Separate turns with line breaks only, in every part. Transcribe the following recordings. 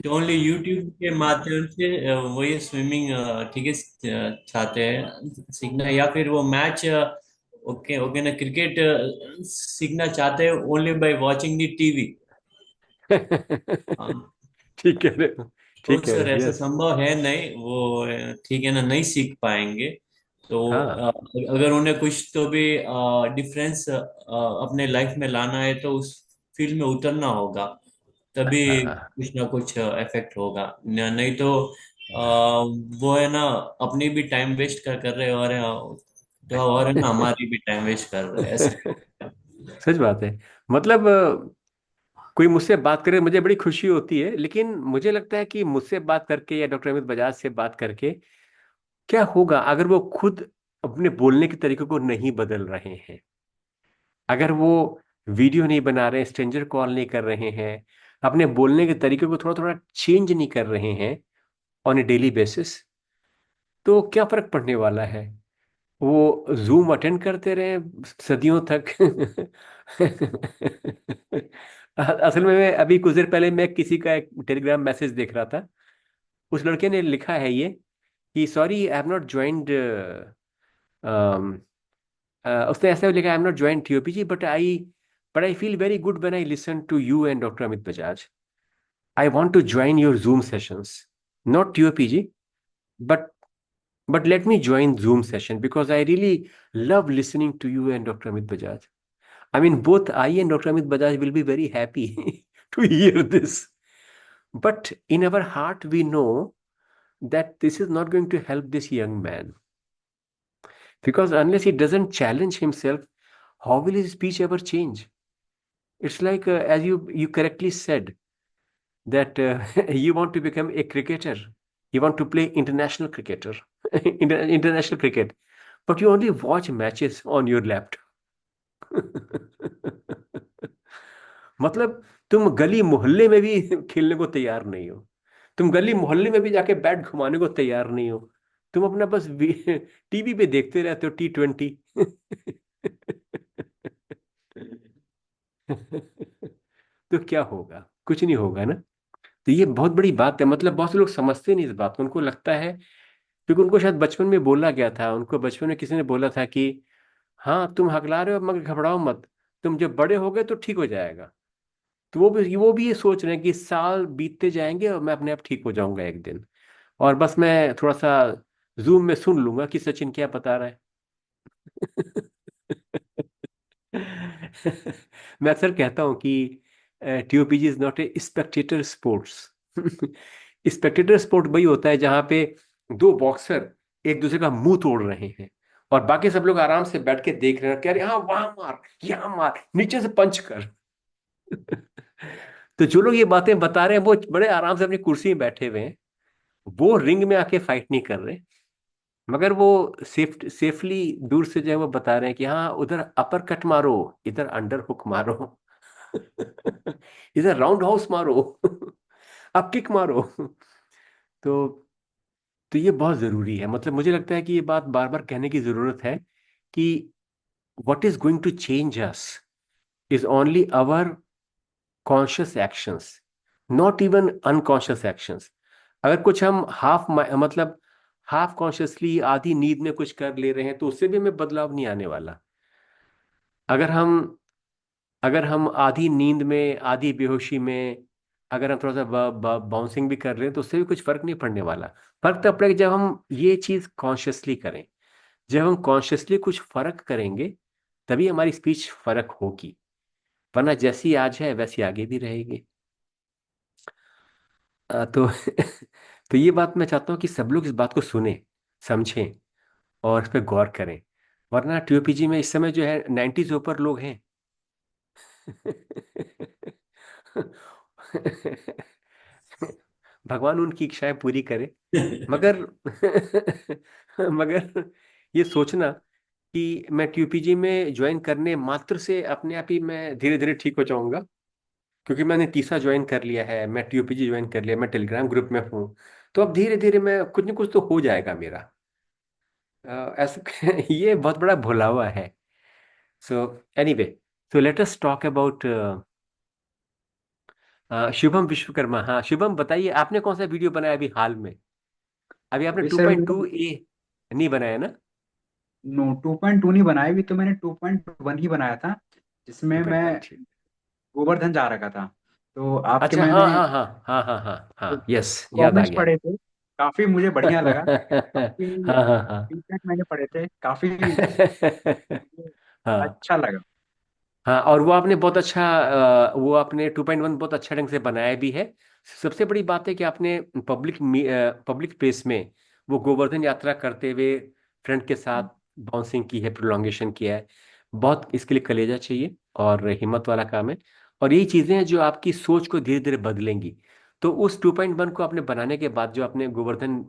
तो only YouTube के माध्यम से वो ये स्विमिंग ठीक है चाहते हैं सीखना, या फिर वो मैच ओके ओके ना क्रिकेट सीखना चाहते हैं only by watching the TV.
ठीक कह रहे हो,
तो
ठीक कह
सर
रहे हो,
ऐसा
यस।
संभव है नहीं वो ठीक है ना, नहीं सीख पाएंगे। तो
हाँ
अगर उन्हें कुछ तो भी डिफरेंस अपने लाइफ में लाना है तो उस फील्ड में उतरना होगा, तभी
हाँ।
कुछ ना कुछ इफेक्ट होगा। नहीं तो वो है ना अपनी भी टाइम वेस्ट कर रहे हैं, और है ना हमारी भी टाइम वेस्ट कर रहे हैं ऐसा।
सच बात है। मतलब कोई मुझसे बात करे मुझे बड़ी खुशी होती है, लेकिन मुझे लगता है कि मुझसे बात करके या डॉक्टर अमित बजाज से बात करके क्या होगा अगर वो खुद अपने बोलने के तरीकों को नहीं बदल रहे हैं। अगर वो वीडियो नहीं बना रहे, स्ट्रेंजर कॉल नहीं कर रहे हैं, अपने बोलने के तरीके को थोड़ा थोड़ा चेंज नहीं कर रहे हैं ऑन ए डेली बेसिस, तो क्या फर्क पड़ने वाला है। वो जूम अटेंड करते रहे सदियों तक। असल में मैं अभी कुछ देर पहले मैं किसी का एक टेलीग्राम मैसेज देख रहा था। उस लड़के ने लिखा है ये कि sorry I have not joined, उसने ऐसा लिखा, I am not joined TOPG but I feel very good when I listen to you and doctor Amit Bajaj. I want to join your Zoom sessions, not TOPG, but but let me join Zoom session because I really love listening to you and Dr. Amit Bajaj. I mean, both I and Dr. Amit Bajaj will be very happy to hear this. But in our heart, we know that this is not going to help this young man because unless he doesn't challenge himself, how will his speech ever change? It's like, as you correctly said, that you want to become a cricketer, you want to play international cricketer, international cricket, but you only watch matches on your laptop. मतलब तुम गली मोहल्ले में भी खेलने को तैयार नहीं हो, तुम गली मोहल्ले में भी जाके बैट घुमाने को तैयार नहीं हो, तुम अपना बस टीवी पे देखते रहते हो T20। तो क्या होगा, कुछ नहीं होगा ना। तो ये बहुत बड़ी बात है, मतलब बहुत से लोग समझते नहीं इस बात को, उनको लगता है क्योंकि उनको शायद बचपन में बोला गया था, उनको बचपन में किसी ने बोला था कि हाँ तुम हकला रहे हो मगर घबराओ मत, तुम जब बड़े हो गए तो ठीक हो जाएगा। तो वो भी ये सोच रहे हैं कि साल बीतते जाएंगे और मैं अपने आप ठीक हो जाऊंगा एक दिन, और बस मैं थोड़ा सा जूम में सुन लूंगा कि सचिन क्या बता रहा है। मैं अक्सर कहता हूँ कि TOPG is not a spectator sports. Spectator sport वही होता है जहां पे दो बॉक्सर एक दूसरे का मुंह तोड़ रहे हैं और बाकी सब लोग आराम से बैठ के देख रहे हैं, कह रहे हैं हाँ वहां मार, यहाँ मार, नीचे से पंच कर। तो जो लोग ये बातें बता रहे हैं वो बड़े आराम से अपनी कुर्सी में बैठे हुए हैं, वो रिंग में आके फाइट नहीं कर रहे, मगर वो सेफली दूर से जो है वो बता रहे हैं कि हाँ उधर अपर कट मारो, इधर अंडर हुक मारो, इधर राउंड हाउस मारो, अब किक मारो। तो तो ये बहुत जरूरी है, मतलब मुझे लगता है कि ये बात बार बार कहने की जरूरत है कि what is going to change us is only our conscious actions, not even unconscious actions. अगर कुछ हम मतलब हाफ कॉन्शियसली आधी नींद में कुछ कर ले रहे हैं तो उससे भी हमें बदलाव नहीं आने वाला। अगर हम अगर हम आधी नींद में आधी बेहोशी में अगर हम थोड़ा सा बाउंसिंग भी कर रहे हैं तो उससे भी कुछ फर्क नहीं पड़ने वाला। फर्क तब पड़ेगा जब हम ये चीज कॉन्शियसली करें। जब हम कॉन्शियसली कुछ फर्क करेंगे तभी हमारी स्पीच फर्क होगी, वरना जैसी आज है वैसी आगे भी रहेगी। तो तो ये बात मैं चाहता हूँ कि सब लोग इस बात को सुने, समझें और इस पर गौर करें, वरना टीओपीजी में इस समय जो है 90s ऊपर लोग हैं। भगवान उनकी इच्छाएं पूरी करे, मगर मगर ये सोचना कि मैं टीयूपीजी में ज्वाइन करने मात्र से अपने आप ही मैं धीरे धीरे ठीक हो जाऊंगा, क्योंकि मैंने तीसरा ज्वाइन कर लिया है, मैं टीयूपीजी ज्वाइन कर लिया, मैं टेलीग्राम ग्रुप में हूँ, तो अब धीरे धीरे मैं कुछ ना कुछ तो हो जाएगा मेरा। ऐसा ये बहुत बड़ा भुलावा है। So anyway, so let us talk about Shubham Vishwakarma. हाँ शुभम, बताइए आपने कौन सा वीडियो बनाया अभी हाल में? अभी आपने
अभी
टू
सर
पॉइंट
मैंने
टू ए नहीं बनाया ना?
नो 2.2 नहीं बनाया, भी तो मैंने 2.1 ही बनाया था, जिसमें
टू
मैं
पॉइंट वन ठीक।
गोवर्धन जा रखा था। तो आपके
अच्छा, हाँ
मैंने
हाँ हाँ हाँ हाँ हाँ हाँ, यस, याद आ
कमेंट्स
गया।
पढ़े थे, काफी मुझे बढ़िया लगा। काफी
हाँ हाँ हाँ।
फीडबैक मैंने पढ़े थे, काफी
हाँ
अच्छा लगा।
हाँ, और वो आपने बहुत अच्छा, वो आपने 2.1 बहुत अच्छा ढंग से बनाया भी है। सबसे बड़ी बात है कि आपने पब्लिक प्लेस में वो गोवर्धन यात्रा करते हुए फ्रेंड के साथ बाउंसिंग की है, प्रोलॉन्गेशन किया है। बहुत इसके लिए कलेजा चाहिए और हिम्मत वाला काम है। और यही चीज़ें हैं जो आपकी सोच को धीरे धीरे बदलेंगी। तो उस 2.1 को आपने बनाने के बाद जो आपने गोवर्धन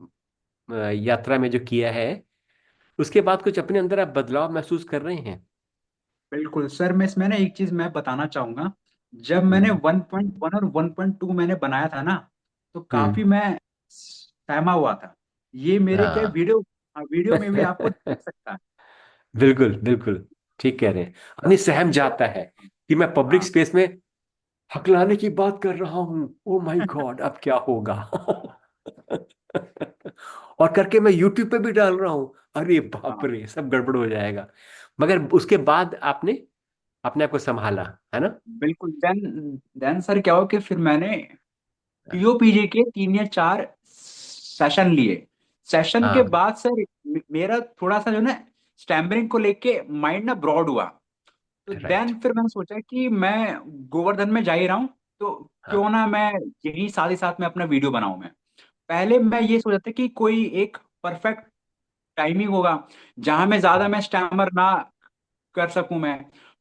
यात्रा में जो किया है, उसके बाद कुछ अपने अंदर आप बदलाव महसूस कर रहे हैं?
बिल्कुल सर, मैं इसमें ना एक चीज मैं बताना चाहूंगा। जब मैंने
हम्म
1.1 और 1.2 मैंने बनाया था ना, तो काफी
हम्म।
मैं सहमा हुआ था। ये मेरे क्या
हाँ।
वीडियो, हाँ, वीडियो में भी आपको दिख सकता है।
बिल्कुल बिल्कुल, ठीक कह रहे हैं। अपनी सहम जाता है कि मैं पब्लिक
हाँ
स्पेस में हकलाने की बात कर रहा हूँ, ओ माय गॉड अब क्या होगा। और करके मैं यूट्यूब पे भी डाल रहा हूँ, अरे बाप
हाँ
रे सब गड़बड़ हो जाएगा। मगर उसके बाद आपने अपने आप को संभाला, है ना?
बिल्कुल। देन सर क्या हो कि फिर मैंने पीओपीजी के 3 या 4 सेशन लिए। सेशन के
हाँ,
बाद सर मेरा थोड़ा सा जो ना स्टैमरिंग को लेके माइंड ना ब्रॉड हुआ। तो
राइट।
देन फिर मैंने सोचा कि मैं गोवर्धन में जा ही रहा हूँ, तो क्यों
हाँ
ना मैं यही साथ ही साथ में अपना वीडियो बनाऊं। मैं पहले मैं ये सोचा था कि कोई एक परफेक्ट टाइमिंग होगा जहां मैं ज्यादा मैं स्टैमर ना कर सकूं। मैं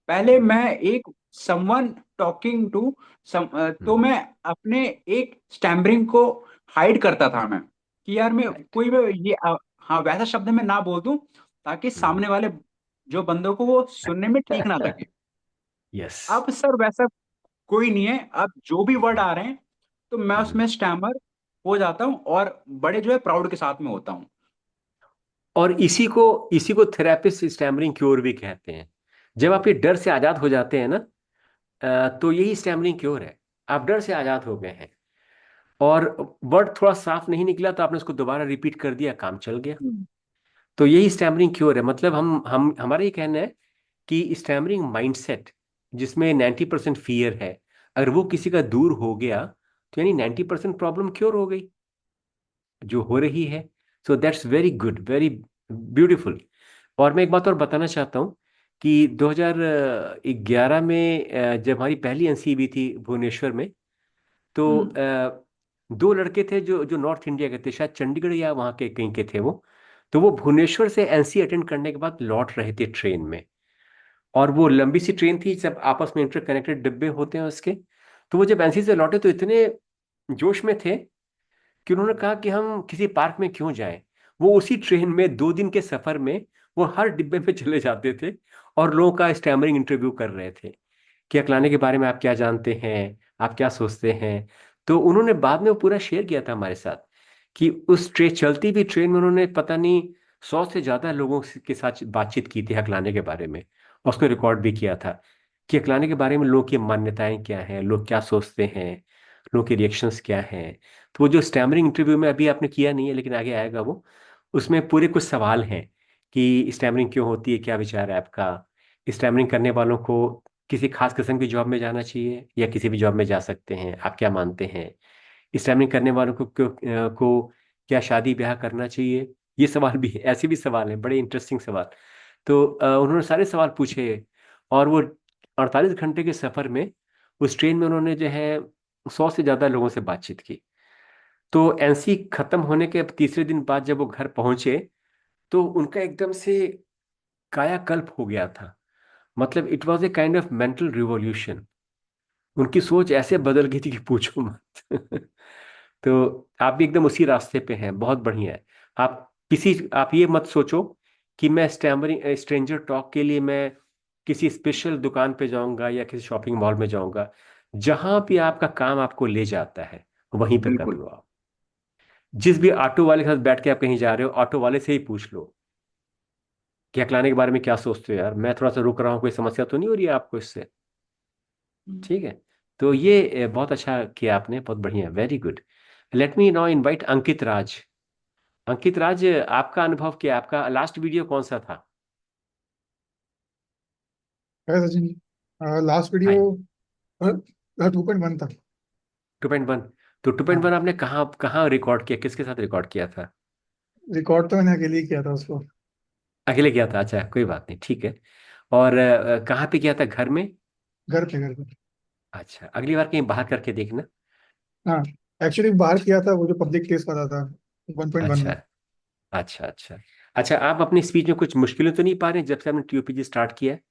पहले मैं एक समवन टॉकिंग टू सम, तो मैं अपने एक स्टैमरिंग को हाइड करता था मैं, कि यार मैं
राइट।
कोई भी ये हाँ वैसा शब्द मैं ना बोल दूं ताकि सामने वाले जो बंदों को वो सुनने में ठीक ना लगे।
यस।
अब सर वैसा कोई नहीं है, अब जो भी वर्ड आ रहे हैं तो मैं उसमें स्टैमर हो जाता हूँ और बड़े जो है प्राउड के साथ में होता हूँ।
और इसी को थेरेपिस्ट स्टैमरिंग क्योर भी कहते हैं। जब आप ये डर से आजाद हो जाते हैं ना, तो यही स्टैमरिंग क्योर है। आप डर से आजाद हो गए हैं, और वर्ड थोड़ा साफ नहीं निकला तो आपने उसको दोबारा रिपीट कर दिया, काम चल गया।
हम्म,
तो यही स्टैमरिंग क्योर है। मतलब हम हमारा ये कहना है कि स्टैमरिंग माइंडसेट जिसमें 90% फियर है, अगर वो किसी का दूर हो गया तो यानी 90% प्रॉब्लम क्योर हो गई जो हो रही है। So that's very good, very beautiful. और मैं एक बात और बताना चाहता हूँ कि 2011 में जब हमारी पहली एनसीबी थी भुवनेश्वर में, तो
हम्म,
दो लड़के थे जो जो नॉर्थ इंडिया के थे, शायद चंडीगढ़ या वहाँ के कहीं के थे वो। तो वो भुवनेश्वर से एनसी अटेंड करने के बाद लौट रहे थे ट्रेन में। और वो लंबी सी ट्रेन थी, सब आपस में इंटरकनेक्टेड डिब्बे होते हैं उसके। तो वो जब एनसी से लौटे तो इतने जोश में थे कि उन्होंने कहा कि हम किसी पार्क में क्यों जाएं। वो उसी ट्रेन में 2 दिन के सफर में वो हर डिब्बे में चले जाते थे और लोगों का स्टैमरिंग इंटरव्यू कर रहे थे कि अकलाने के बारे में आप क्या जानते हैं, आप क्या सोचते हैं। तो उन्होंने बाद में वो पूरा शेयर किया था हमारे साथ कि उस चलती हुई ट्रेन में उन्होंने पता नहीं 100 से ज्यादा लोगों के साथ बातचीत की थी हकलाने के बारे में, और उसको रिकॉर्ड भी किया था कि हकलाने के बारे में लोगों की मान्यताएं क्या हैं, लोग क्या सोचते हैं, लोगों के रिएक्शंस क्या हैं। तो वो जो स्टैमरिंग इंटरव्यू में अभी आपने किया नहीं है लेकिन आगे आएगा वो, उसमें पूरे कुछ सवाल हैं कि स्टैमरिंग क्यों होती है, क्या विचार है आपका, स्टैमरिंग करने वालों को किसी खास किस्म की जॉब में जाना चाहिए या किसी भी जॉब में जा सकते हैं, आप क्या मानते हैं, स्टैमरिंग करने वालों को क्या शादी ब्याह करना चाहिए। ये सवाल भी है, ऐसे भी सवाल हैं, बड़े इंटरेस्टिंग सवाल। तो उन्होंने सारे सवाल पूछे। और वो 48 घंटे के सफर में उस ट्रेन में उन्होंने जो है 100 से ज्यादा लोगों से बातचीत की। तो एनसी खत्म होने के तीसरे दिन बाद जब वो घर पहुंचे तो उनका एकदम से कायाकल्प हो गया था। मतलब it was a kind of mental revolution. उनकी सोच ऐसे बदल गई थी कि पूछो मत। तो आप भी एकदम उसी रास्ते पे हैं, बहुत बढ़िया है। आप ये मत सोचो कि मैं स्टैमरिंग स्ट्रेंजर टॉक के लिए मैं किसी स्पेशल दुकान पे जाऊंगा या किसी शॉपिंग मॉल में जाऊंगा। जहां भी आपका काम आपको ले जाता है वहीं पे कर
बिल्कुल।
लो आप। जिस भी ऑटो वाले के साथ बैठ के आप कहीं जा रहे हो, ऑटो वाले से ही पूछ लो कि हकलाने के बारे में क्या सोचते हो यार, मैं थोड़ा सा रुक रहा हूँ, कोई समस्या तो नहीं हो रही है आपको इससे?
हम्म,
ठीक है। तो ये बहुत अच्छा किया आपने, बहुत बढ़िया, very good. Let me now invite Ankit Raj. Ankit Raj, आपका अनुभव क्या, आपका लास्ट वीडियो कौन सा था?
है सचिन जी। लास्ट वीडियो
हाय।
2.1 था।
2.1। तो 2.1
हाँ,
आपने कहाँ कहाँ रिकॉर्ड किया, किसके साथ रिकॉर्ड किया था?
रिकॉर्ड तो मैंने अकेले ही किया था उसको।
अकेले किया था, अच्छा कोई बात नहीं, ठीक है। और कहाँ पे किया था, घर में?
घर पे।
अच्छा, अगली बार कहीं बाहर करके देखना।
हाँ, एक्चुअली बाहर किया था, वो जो पब्लिक प्लेस वाला था 1.1
अच्छा
में।
अच्छा अच्छा। अच्छा, आप अपनी स्पीच में कुछ मुश्किलें तो नहीं पा रहे हैं जब से आपने टीओपीजी स्टार्ट किया है?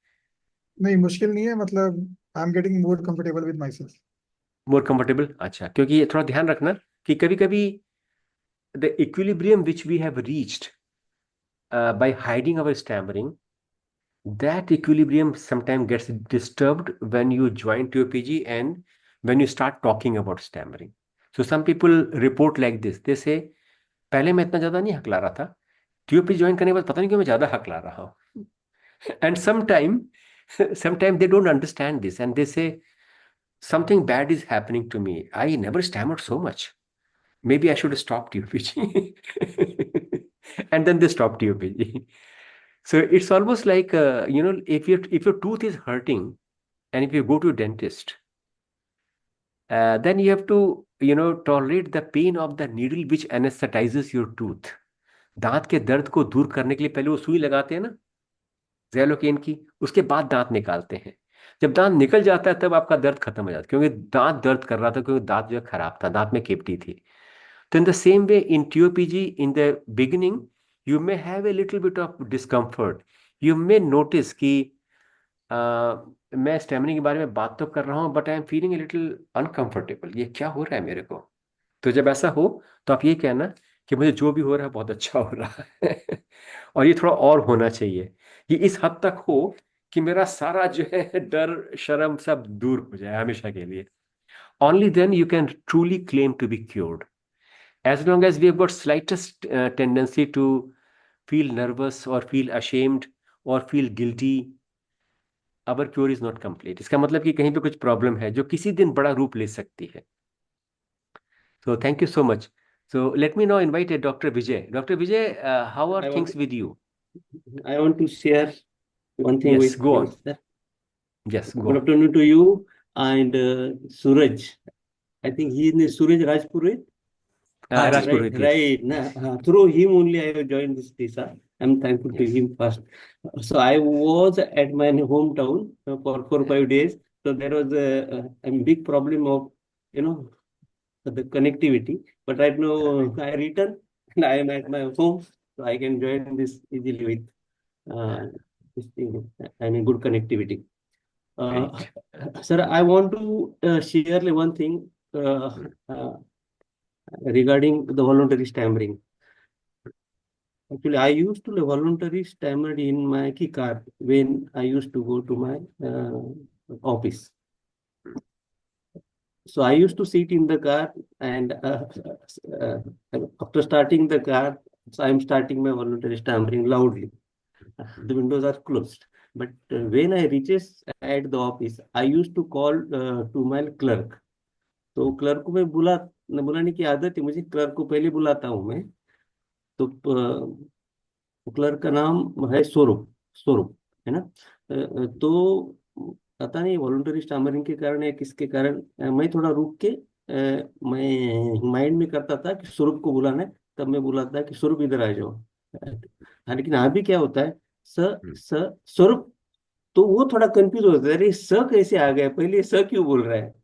नहीं, मुश्किल नहीं है, मतलब I am getting more comfortable with myself.
More comfortable, अच्छा, क्योंकि ये थोड़ा ध्यान रखना कि कभी कभी the equilibrium which we have reached by hiding our stammering, that equilibrium sometimes gets disturbed when you join TOPG and when you start talking about stammering. So some people report like this. They say, पहले मैं इतना ज्यादा नहीं हकला रहा था, TOP join करने के बाद पता नहीं क्यों मैं ज्यादा हकला रहा हूँ. And sometime they don't understand this and they say something bad is happening to me. I never stammered so much. Maybe I should stop TOPG. And then they stop TOPG. So it's almost like if your tooth is hurting and if you go to a dentist, then you have to tolerate the pain of the needle which anesthetizes your tooth. दांत के दर्द को दूर करने के लिए पहले वो सुई लगाते हैं ना, ज़ैलोकेन की, उसके बाद दांत निकालते हैं। जब दांत निकल जाता है तब आपका दर्द खत्म हो जाता है, क्योंकि दांत दर्द कर रहा था, क्योंकि दांत जो है खराब था, दांत में केवटी थी। तो in the same way in TOPG, in the beginning, you may have a little bit of discomfort. You may notice कि मैं स्टेमिनिंग के बारे में बात तो कर रहा हूँ but I am feeling a little uncomfortable, ये क्या हो रहा है मेरे को? तो जब ऐसा हो तो आप ये कहना कि मुझे जो भी हो रहा है बहुत अच्छा हो रहा है और ये थोड़ा और होना चाहिए, ये इस हद तक हो कि मेरा सारा जो है डर शर्म सब दूर हो जाए हमेशा के लिए. Only then you can truly claim to be cured. As long as we have got slightest tendency to feel nervous or feel ashamed or feel guilty, our cure is not complete. इसका मतलब कि कहीं पे कुछ problem है जो किसी दिन बड़ा रूप ले सकती है. So thank you so much. So let me now invite Dr. Vijay. Dr. Vijay, how are
I want
things with you?
I want to share one thing
Yes,
with
go
you,
on.
sir.
Yes, go
Good
on.
afternoon to you and Suraj. I think he is Suraj Rajpurohit.
हाँ जी
Rajpur,
Right,
yes.
right. Through him only I have joined this TISA. I'm thankful to
Yes.
him first. So I was at my hometown for 4 or 5 days. So there was a big problem of, you know, the connectivity. But right now I return and I am at my home, so I can join this easily with this thing. I mean, good connectivity. Uh,
Great.
sir, I want to share one thing uh, regarding the voluntary stammering. Actually, I used to voluntary stammer in my key car when I used to go to my office. So I used to sit in the car and uh, after starting the car, so I'm starting my voluntary stammering loudly. The windows are closed. But when I reaches at the office, I used to call to my clerk. तो clerk को मैं बुलाने की आदत है मुझे, clerk को पहले बुलाता हूँ मैं। तो क्लर्क का नाम है स्वरूप, स्वरूप है ना। तो पता नहीं वॉलंटरी स्टामरिंग के कारण या किसके कारण मैं थोड़ा रुक के मैं माइंड में करता था कि स्वरूप को बुलाना है, तब मैं बुलाता कि स्वरूप इधर आ जाओ। हाँ, लेकिन अभी क्या होता है, स स स्वरूप, तो वो थोड़ा कंफ्यूज होता है, अरे स कैसे आ गया, पहले स क्यों बोल रहा है।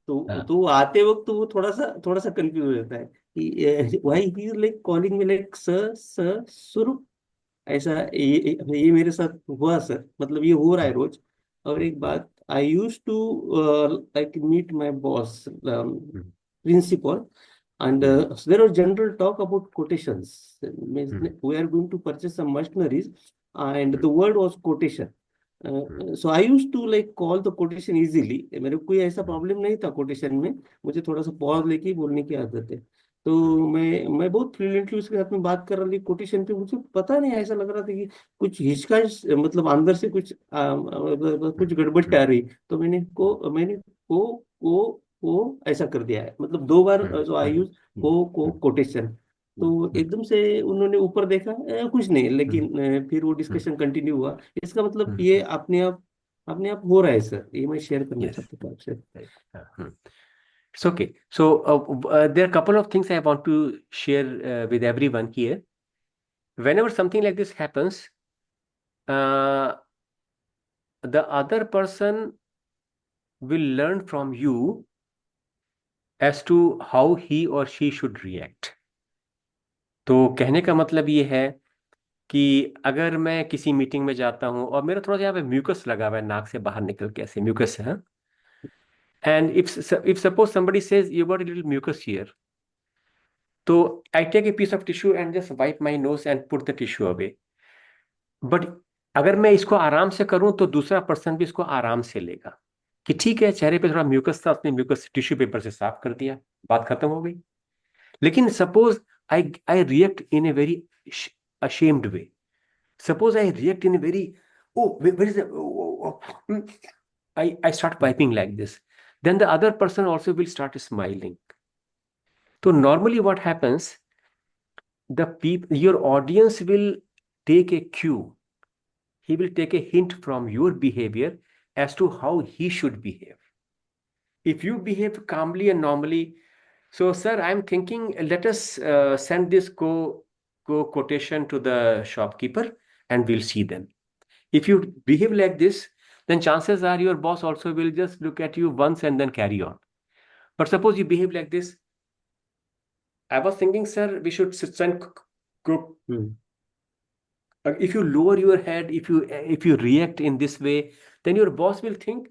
हाँ.
तो वो आते वक्त वो थोड़ा सा कंफ्यूज हो जाता है कि why he is like calling me like स स स्वरूप। ऐसा ये मेरे साथ हुआ सर, मतलब ये हो रहा है रोज। और एक बात, I use to like meet my boss
hmm,
principal, and
hmm,
there was general talk about quotations. Means
hmm,
we are going to purchase some machineries, and
hmm,
the word was quotation.
Hmm,
So I used to like call the quotation easily. मेरे को कोई ऐसा
हम्म,
problem नहीं था quotation में, मुझे थोड़ा सा पॉज लेके ही बोलने की आदत है। तो
हम्म,
मैं बहुत फ्लुएंटली उसके साथ में बात कर रहा थी कोटेशन पे, मुझे पता नहीं ऐसा लग रहा था कि कुछ हिचकाश, मतलब अंदर से कुछ कुछ गड़बड़ी आ रही। तो मैंने को ऐसा कर दिया है, मतलब 2 बार जो आई यूज को कोटेशन। तो एकदम से उन्होंने ऊपर देखा, कुछ नहीं, लेकिन फिर वो डिस्कशन कंटिन्यू हुआ। इसका मतलब ये अपने आप हो रहा है सर, ये मैं शेयर करना
Yes.
चाहता था आपसे।
It's okay. So there are a couple of things I want to share with everyone here. Whenever something like this happens, the other person will learn from you as to how he or she should react. तो कहने का मतलब ये है कि अगर मैं किसी मीटिंग में जाता हूँ और मेरा थोड़ा सा यहाँ पे म्यूकस लगा हुआ है, नाक से बाहर निकल के ऐसे म्यूकस है, and if suppose somebody says you got a little mucus here, so I take a piece of tissue and just wipe my nose and put the tissue away. But अगर मैं इसको आराम से करूं तो दूसरा पर्सन भी इसको आराम से लेगा कि ठीक है, चेहरे पे थोड़ा म्यूकस था, उसने म्यूकस टिश्यू पेपर से साफ कर दिया, बात खत्म हो गई। लेकिन suppose I react in a very ashamed way. Suppose I react in a very, where is the, I start wiping like this. Then the other person also will start smiling. So normally what happens, your audience will take a cue. He will take a hint from your behavior as to how he should behave. If you behave calmly and normally, so sir, I'm thinking, let us send this quotation to the shopkeeper and we'll see them. If you behave like this, then chances are your boss also will just look at you once and then carry on. But suppose you behave like this, I was thinking, sir, we should send if you lower your head, if you react in this way, then your boss will think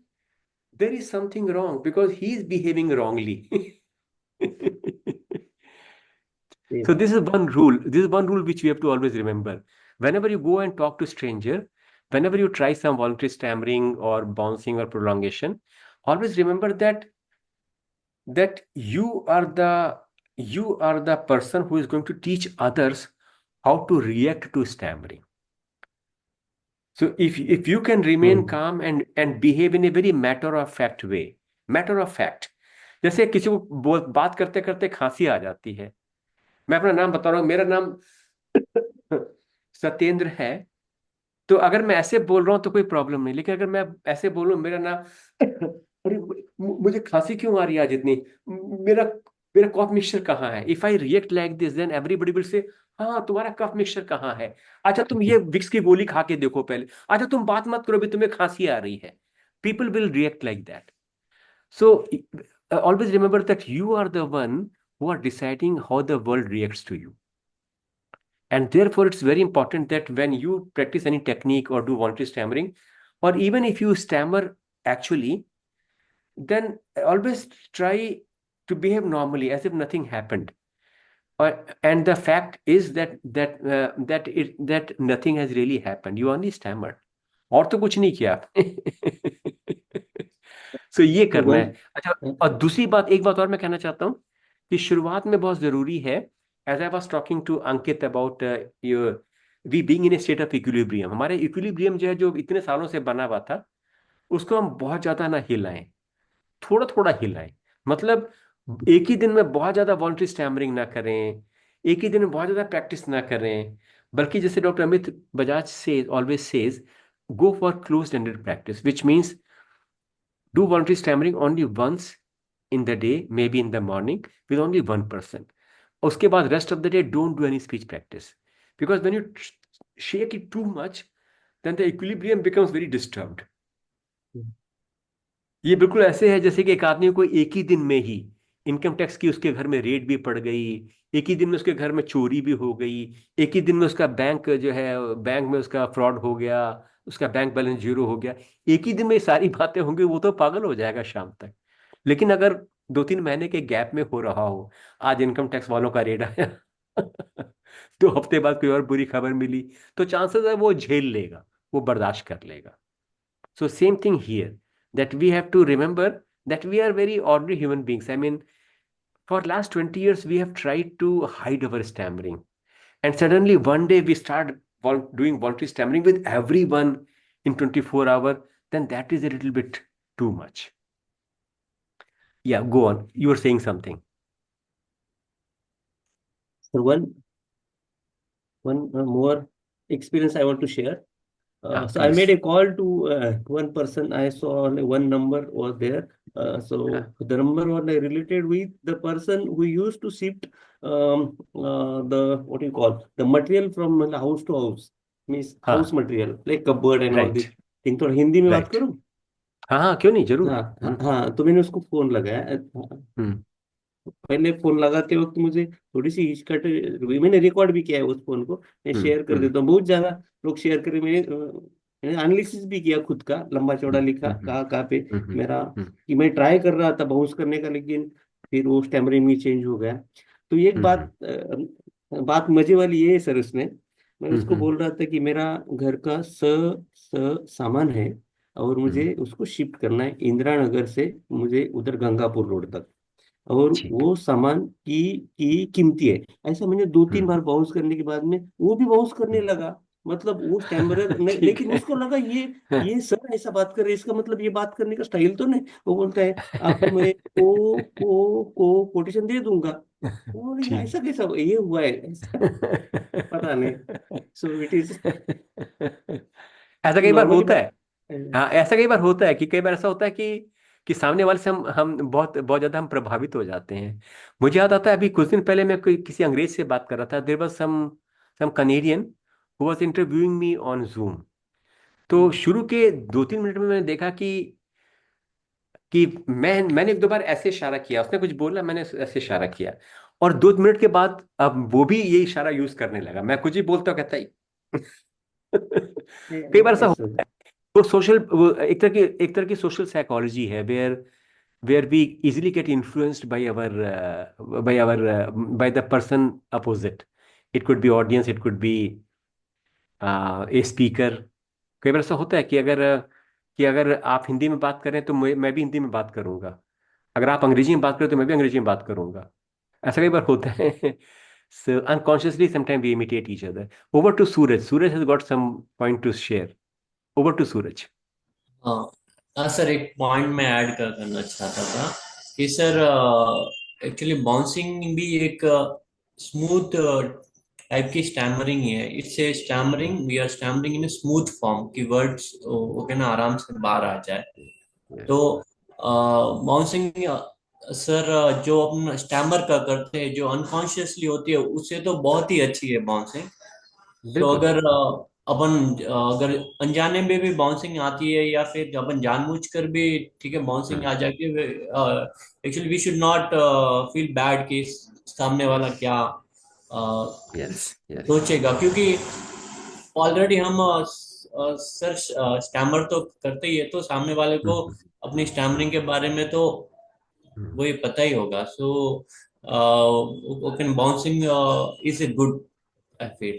there is something wrong because he is behaving wrongly. So this is one rule. This is one rule which you have to always remember. Whenever you go and talk to stranger, whenever you try some voluntary stammering or bouncing or prolongation, always remember that you are the person who is going to teach others how to react to stammering. So if you can remain calm and behave in a very matter of fact way, matter of fact, जैसे किसी को बात करते करते खांसी आ जाती है, मैं अपना नाम बता रहा हूँ, मेरा नाम सत्येंद्र है, तो अगर मैं ऐसे बोल रहा हूँ तो कोई प्रॉब्लम नहीं, लेकिन अगर मैं ऐसे बोलूँ मेरा नाम अरे मुझे खांसी क्यों आ रही है आज इतनी, मेरा मेरा कॉफ मिक्सचर कहाँ है, if I react like this then everybody will say हाँ तुम्हारा कफ मिक्सचर कहाँ है, अच्छा तुम ये विक्स की गोली खा के देखो पहले, अच्छा तुम बात मत करो भी तुम्हें खांसी आ रही है. People will react like that. So always remember that you are the one who are deciding how the world reacts to you. And therefore, it's very important that when you practice any technique or do voluntary stammering, or even if you stammer actually, then always try to behave normally as if nothing happened. And the fact is that nothing has really happened. You only stammered. और तो कुछ नहीं किया आपने. So ये करना है. अच्छा, और दूसरी बात, एक बात और मैं कहना चाहता हूँ कि शुरुआत में बहुत जरूरी है, as I was talking to Ankit about we being in a state of equilibrium, हमारे equilibrium जो है, जो इतने सालों से बना हुआ था, उसको हम बहुत ज्यादा ना हिलाएं, थोड़ा थोड़ा हिलाएं. मतलब एक ही दिन में बहुत ज्यादा वॉलंटरी स्टैमरिंग ना करें, एक ही दिन में बहुत ज्यादा प्रैक्टिस ना करें, बल्कि जैसे डॉक्टर अमित बजाज से always says, go for closed-ended practice, which means do voluntary stammering only once in the day, maybe in the morning with only one person. उसके बाद rest of the day don't do any speech practice, because when you shake it too much, then the equilibrium becomes very disturbed. ये बिल्कुल ऐसे है जैसे कि एक आदमी को एक ही दिन में ही इनकम टैक्स की उसके घर में रेड भी पड़ गई, एक ही दिन में उसके घर में चोरी भी हो गई, एक ही दिन में उसका बैंक जो है, बैंक में उसका फ्रॉड हो गया, उसका बैंक बैलेंस 0 हो गया, एक ही दिन में सारी बातें होंगी, वो तो पागल हो जाएगा शाम तक. लेकिन अगर 2-3 महीने के गैप में हो रहा हो, आज इनकम टैक्स वालों का रेड आया 2 हफ्ते बाद कोई और बुरी खबर मिली, तो चांसेस है वो झेल लेगा, वो बर्दाश्त कर लेगा. So same thing here, that we have to remember that we are very ordinary human beings. I mean, for last 20 years, we have tried to hide our stammering. And suddenly one day we start doing voluntary stammering with everyone in 24 hours, then that is a little bit too much. Yeah, go on. You were saying something.
So one more experience I want to share. So I made
Please.
a call to one person. I saw only one number was there. So the number was related with the person who used to shift the what do you call the material from the house to house, means house
हाँ,
material like cupboard and all this
right,
thing. थोड़ा हिंदी में बात
right.
करूं?
हाँ हाँ, क्यों नहीं, जरूर।
हाँ हाँ हाँ, तो मैंने उसको फोन लगाया।
हम्म
पहले फोन लगाते वक्त मुझे थोड़ी सी हिचकट हुई। मैंने रिकॉर्ड भी किया है उस फोन को, मैं शेयर कर
हम्म
देता हूँ। बहुत ज्यादा लोग शेयर करें। मैंने एनालिसिस भी किया खुद का, लंबा चौड़ा लिखा
हम्म
कहाँ कहाँ पे मेरा,
हम्म
कि मैं ट्राई कर रहा था बाउंस करने का, लेकिन फिर वो स्टैमरिंग में चेंज हो गया। तो ये एक
हम्म
बात मजे वाली ये है सर उसमें। मैं उसको
हम्म
बोल रहा था कि मेरा घर का स सामान है और
हम्म,
मुझे उसको शिफ्ट करना है इंदिरा नगर से मुझे उधर गंगापुर रोड तक, और
ठीक।
वो सामान की कीमती है। ऐसा मैंने दो तीन
हम्म
बार बाउंस करने के बाद में वो भी बाउंस करने
हम्म,
लगा। मतलब वो स्टैमरर नहीं,
ठीक
लेकिन
है।
उसको लगा ये सर ऐसा बात कर रहे हैं, इसका मतलब ये बात करने का स्टाइल तो नहीं। वो बोलता है आपको मैं को कोटेशन दे दूंगा। और ये
ठीक।
ऐसा कैसा ये हुआ है ऐसा, पता नहीं। सो इट इज
ऐसा कई बार
नॉर्मली
होता है।
बात।
हाँ, ऐसा कई बार होता है कि कई बार ऐसा होता है कि सामने वाले से हम बहुत बहुत ज्यादा हम प्रभावित हो जाते हैं। मुझे याद आता है, अभी कुछ दिन पहले मैं कोई किसी अंग्रेज से बात कर रहा था। There was some Canadian who was interviewing me on Zoom. तो शुरू के 2-3 मिनट में मैंने देखा कि मैंने एक दो बार ऐसे इशारा किया, उसने कुछ बोला, मैंने ऐसे इशारा किया, और 2 मिनट के बाद अब वो भी ये इशारा यूज करने लगा। मैं कुछ ही बोलता हूँ, कहता ही कई बार ऐसा
ऐसा।
होता है। वो एक तरह की सोशल साइकोलॉजी है, where we easily get influenced by the person opposite. It could be audience, it could be a speaker. कई बार ऐसा होता है कि अगर आप हिंदी में बात करें तो मैं भी हिंदी में बात करूंगा। अगर आप अंग्रेजी में बात करें तो मैं भी अंग्रेजी में बात करूंगा। ऐसा कई बार होता है। So unconsciously sometimes we imitate each other. Over to Suraj. Suraj has got some point to share. Over to Suraj.
हाँ हाँ सर, एक पॉइंट मैं ऐड करना चाहता था कि सर एक्चुअली बाउंसिंग भी एक स्मूथ टाइप की स्टैमरिंग ही है। इससे stammering, we are stammering in smooth form की वर्ड्स ओके ना आराम से बाहर आ जाए।
Yes.
तो बाउंसिंग सर जो अपन स्टैमर का करते हैं, जो अनकॉन्शियसली होती है, उससे तो बहुत ही अच्छी है बाउंसिंग। तो
बिल्कुल।
अगर अगर अनजाने में भी बाउंसिंग आती है या फिर अपन जानबूझकर भी ठीक है बाउंसिंग
हम्म,
आ जाती है, actually we should not feel bad कि सामने वाला
yes.
क्या
Yes. Yes.
सोचेगा, क्योंकि ऑलरेडी हम सर स्टैमर तो करते ही है, तो सामने वाले को
हम्म,
अपनी स्टैमरिंग के बारे में तो
हम्म,
वही पता ही होगा। So open bouncing is a good, I feel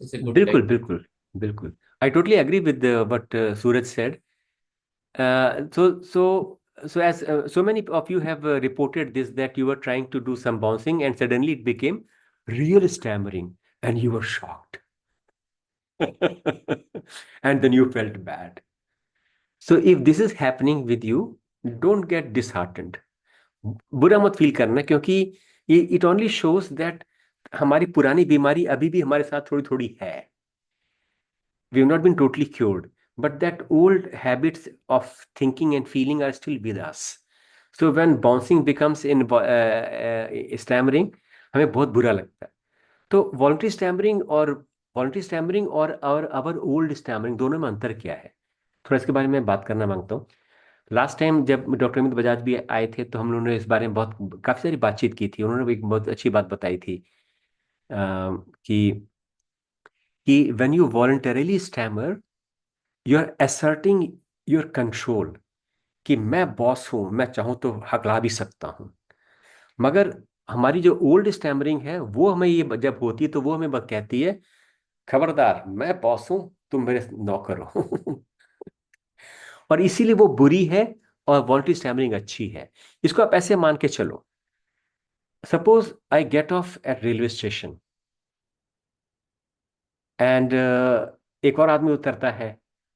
it's a good
बिल्कुल
टेक्निक।
बिल्कुल बिल्कुल। I totally agree with what Suraj said. So as so many of you have reported this, that you were trying to do some bouncing and suddenly it became real stammering and you were shocked. And then you felt bad. So if this is happening with you, don't get disheartened. बुरा मत feel करना, क्योंकि ये it only shows that हमारी पुरानी बीमारी अभी भी हमारे साथ थोड़ी थोड़ी है। We have not been totally cured, but that old habits of thinking and feeling are still with us. So when bouncing becomes in stammering, हमें बहुत बुरा लगता है। तो वॉलंटरी स्टैमरिंग और अवर ओल्ड स्टैमरिंग, दोनों में अंतर क्या है, थोड़ा इसके बारे में बात करना मांगता हूँ। लास्ट टाइम जब डॉक्टर अमित बजाज भी आए थे तो हम लोगों ने इस बारे में बहुत काफी सारी बातचीत की थी। उन्होंने भी एक बहुत अच्छी बात बताई थी, कि when you voluntarily stammer, you are asserting your control, कि मैं बॉस हूं, मैं चाहूं तो हकला भी सकता हूं। मगर हमारी जो ओल्ड स्टैमरिंग है, वो हमें ये जब होती है तो वो हमें कहती है, खबरदार, मैं बॉस हूं, तुम मेरे नौकर हो। और इसीलिए वो बुरी है और वॉलंटरी स्टैमरिंग अच्छी है। इसको आप ऐसे मान के चलो, suppose I get of eight railway station and एक और आदमी उतरता है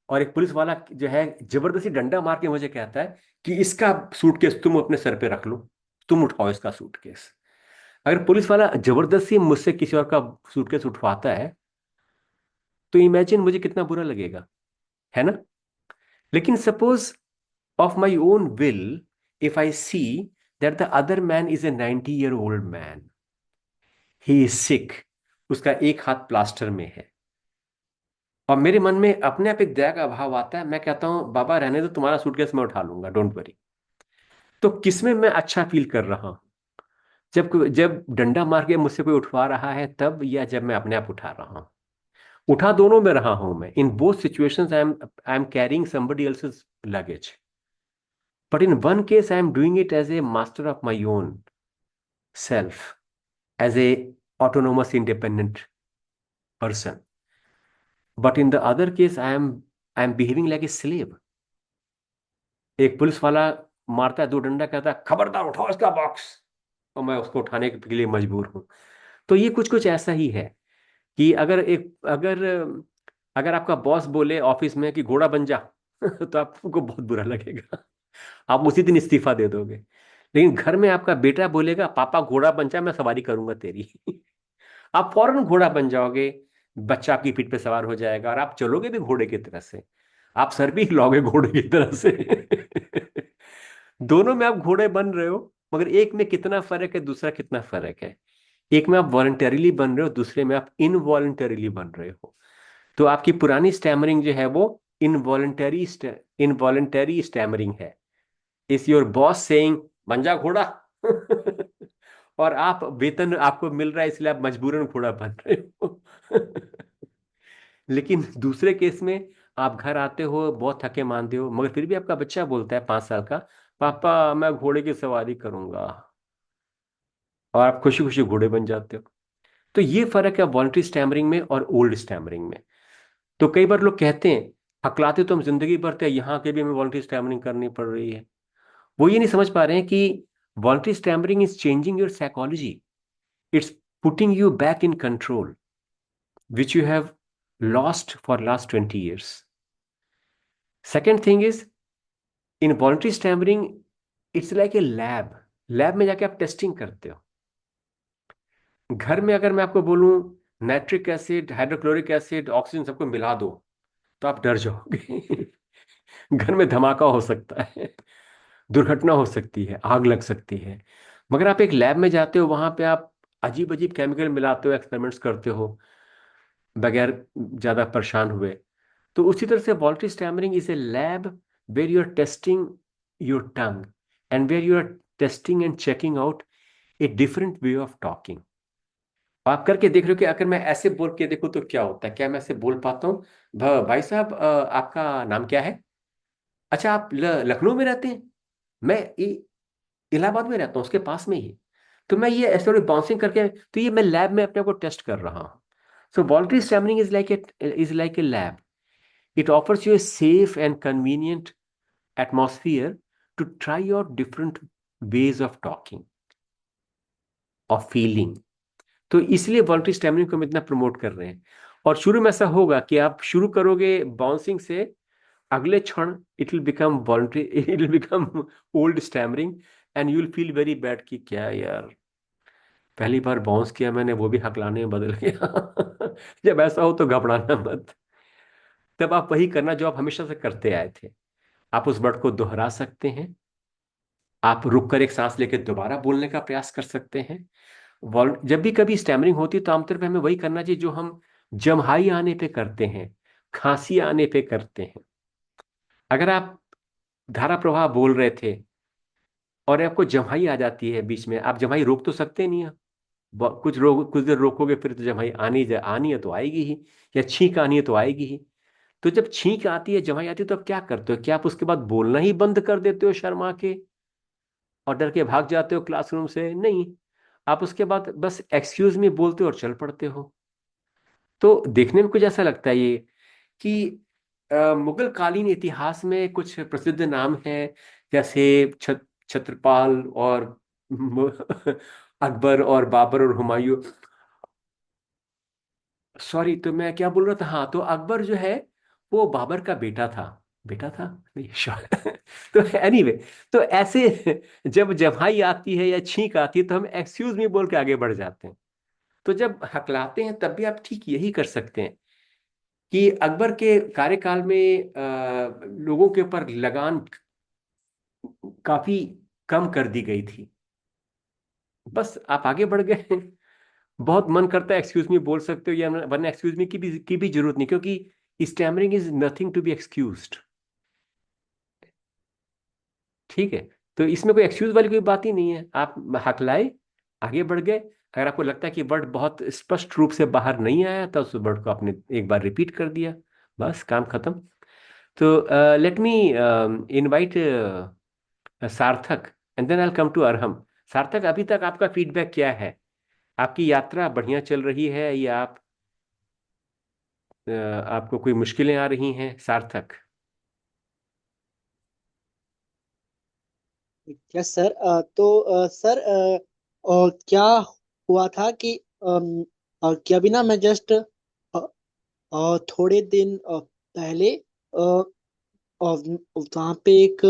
और एक पुलिस वाला जो है जबरदस्ती डंडा मार के मुझे कहता है कि इसका सूटकेस तुम अपने सर पे रख लो, तुम उठाओ इसका सूटकेस। अगर पुलिस वाला जबरदस्ती मुझसे किसी और का सूटकेस उठवाता है तो इमेजिन मुझे कितना बुरा लगेगा, है ना। लेकिन suppose of my own will, if I see that the other man is a 90-year-old man, he is sick, उसका एक हाथ प्लास्टर में है, और मेरे मन में अपने आप एक दया का भाव आता है, मैं कहता हूं बाबा रहने दो, तुम्हारा सूटकेस मैं उठा लूंगा, डोंट वरी। तो किसमें मैं अच्छा फील कर रहा हूं, जब जब डंडा मार के मुझसे कोई उठवा रहा है तब, या जब मैं अपने आप उठा रहा हूं? उठा दोनों में रहा हूं मैं। In both situations I am carrying somebody else's luggage, but in one case I am doing it as a master of my own self, as a autonomous independent person, but in the other case I am behaving like a slave. एक police वाला मारता है दो डंडा, कहता है खबरदार उठाओ इसका बॉक्स, और मैं उसको उठाने के लिए मजबूर हूं। तो ये कुछ कुछ ऐसा ही है कि अगर आपका बॉस बोले ऑफिस में कि घोड़ा बन जा तो आपको बहुत बुरा लगेगा, आप उसी दिन इस्तीफा दे दोगे। लेकिन घर में आपका बेटा बोलेगा पापा घोड़ा बन जा, मैं सवारी करूंगा तेरी आप फौरन घोड़ा बन जाओगे, बच्चा आपकी पीठ पे सवार हो जाएगा, और आप चलोगे भी घोड़े की तरह से, आप सर भी हिलाओगे घोड़े की तरह से दोनों में आप घोड़े बन रहे हो, मगर एक में कितना फर्क है, दूसरा कितना फर्क है। एक में आप वॉलंटरीली बन रहे हो, दूसरे में आप इनवॉलंटरीली बन रहे हो। तो आपकी पुरानी स्टैमरिंग जो है वो इनवॉलंटरी इनवॉलंटरी स्टैमरिंग है। इज योर बॉस सेइंग बन जा घोड़ा और आप वेतन आपको मिल रहा है इसलिए आप मजबूरन घोड़ा बन रहे हो लेकिन दूसरे केस में आप घर आते हो बहुत थके मांदे हो, मगर फिर भी आपका बच्चा बोलता है 5 साल का, पापा मैं घोड़े की सवारी करूंगा, और आप खुशी खुशी घोड़े बन जाते हो। तो ये फर्क है वॉलंटरी स्टैमरिंग में और ओल्ड स्टैमरिंग में। तो कई बार लोग कहते हैं हकलाते तो हम जिंदगी भर थे, यहाँ के भी हमें वॉलंटरी स्टैमरिंग करनी पड़ रही है। वो ये नहीं समझ पा रहे हैं कि voluntary stammering is changing your psychology, it's putting you back in control which you have lost for last 20 years. Second thing is in voluntary stammering it's like a lab. Lab में जाके आप टेस्टिंग करते हो। घर में अगर मैं आपको बोलूं nitric acid, hydrochloric acid, oxygen सबको मिला दो, तो आप डर जाओगे घर में धमाका हो सकता है, दुर्घटना हो सकती है, आग लग सकती है। मगर आप एक लैब में जाते हो, वहां पे आप अजीब अजीब केमिकल मिलाते हो, एक्सपेरिमेंट्स करते हो बगैर ज्यादा परेशान हुए। तो उसी तरह से voluntary stammering is a lab where you are testing your tongue and where you are testing and checking out a different way of talking. आप करके देख रहे हो कि अगर मैं ऐसे बोल के देखूं तो क्या होता है, क्या मैं ऐसे बोल पाता हूँ? भाई साहब आपका नाम क्या है? अच्छा आप लखनऊ में रहते हैं? मैं इलाहाबाद में रहता हूँ, उसके पास में ही। तो मैं ये ऐसे बाउंसिंग करके, तो ये मैं लैब में अपने आप को टेस्ट कर रहा हूँ। So voluntary stammering is like a lab. It offers you a safe and convenient atmosphere to try out different ways of talking, of feeling. तो इसलिए वॉलंटरी स्टैमरिंग को हम इतना प्रमोट कर रहे हैं। और शुरू में ऐसा होगा कि आप शुरू करोगे बाउंसिंग से, अगले क्षण it will become voluntary, it will become old stammering, and you will feel very bad कि क्या यार, पहली बार बाउंस किया मैंने, वो भी हकलाने में बदल गया जब ऐसा हो तो घबराना मत। तब आप वही करना जो आप हमेशा से करते आए थे। आप उस वर्ड को दोहरा सकते हैं, आप रुक कर एक सांस लेकर दोबारा बोलने का प्रयास कर सकते हैं। जब भी कभी स्टैमरिंग होती है तो आमतौर पे हमें वही करना चाहिए जो हम जम्हाई आने पे करते हैं, खांसी आने पे करते हैं। अगर आप धारा प्रवाह बोल रहे थे और आपको जम्हाई आ जाती है बीच में, आप जम्हाई रोक तो सकते नहीं हैं। कुछ देर रोकोगे फिर तो जम्हाई आनी है तो आएगी ही, या छींक आनी है तो आएगी ही। तो जब छींक आती है, जम्हाई आती है, तो आप क्या करते हो? क्या आप उसके बाद बोलना ही बंद कर देते हो शर्मा के और डर के भाग जाते हो क्लासरूम से? नहीं, आप उसके बाद बस एक्सक्यूज मी बोलते हो और चल पड़ते हो। तो देखने में कुछ ऐसा लगता है ये कि मुगल कालीन इतिहास में कुछ प्रसिद्ध नाम हैं, जैसे छत्रपाल और अकबर और बाबर और हुमायूं। सॉरी, तो मैं क्या बोल रहा था, हाँ, तो अकबर जो है वो बाबर का बेटा था नहीं श्योर तो एनीवे तो ऐसे जब जम्हाई आती है या छींक आती है तो हम एक्सक्यूज मी बोल के आगे बढ़ जाते हैं। तो जब हकलाते हैं तब भी आप ठीक यही कर सकते हैं कि अकबर के कार्यकाल में लोगों के ऊपर लगान काफी कम कर दी गई थी, बस आप आगे बढ़ गए। बहुत मन करता है एक्सक्यूज मी बोल सकते हो, या वरना एक्सक्यूज मी की भी जरूरत नहीं, क्योंकि stammering is nothing to be excused. ठीक है, तो इसमें कोई एक्सक्यूज वाली कोई बात ही नहीं है। आप हकलाए, आगे बढ़ गए। अगर आपको लगता है कि वर्ड बहुत स्पष्ट रूप से बाहर नहीं आया तो उस वर्ड को आपने एक बार रिपीट कर दिया, बस काम खत्म। तो let me invite Sarthak and then I will come to Arham. Sarthak, अभी तक आपका फीडबैक क्या है? आपकी यात्रा बढ़िया चल रही है या आपको कोई मुश्किलें आ रही हैं सार्थक?
Yes sir. सर क्या हुआ था कि कि अभी ना मैं जस्ट थोड़े दिन पहले वहाँ पे एक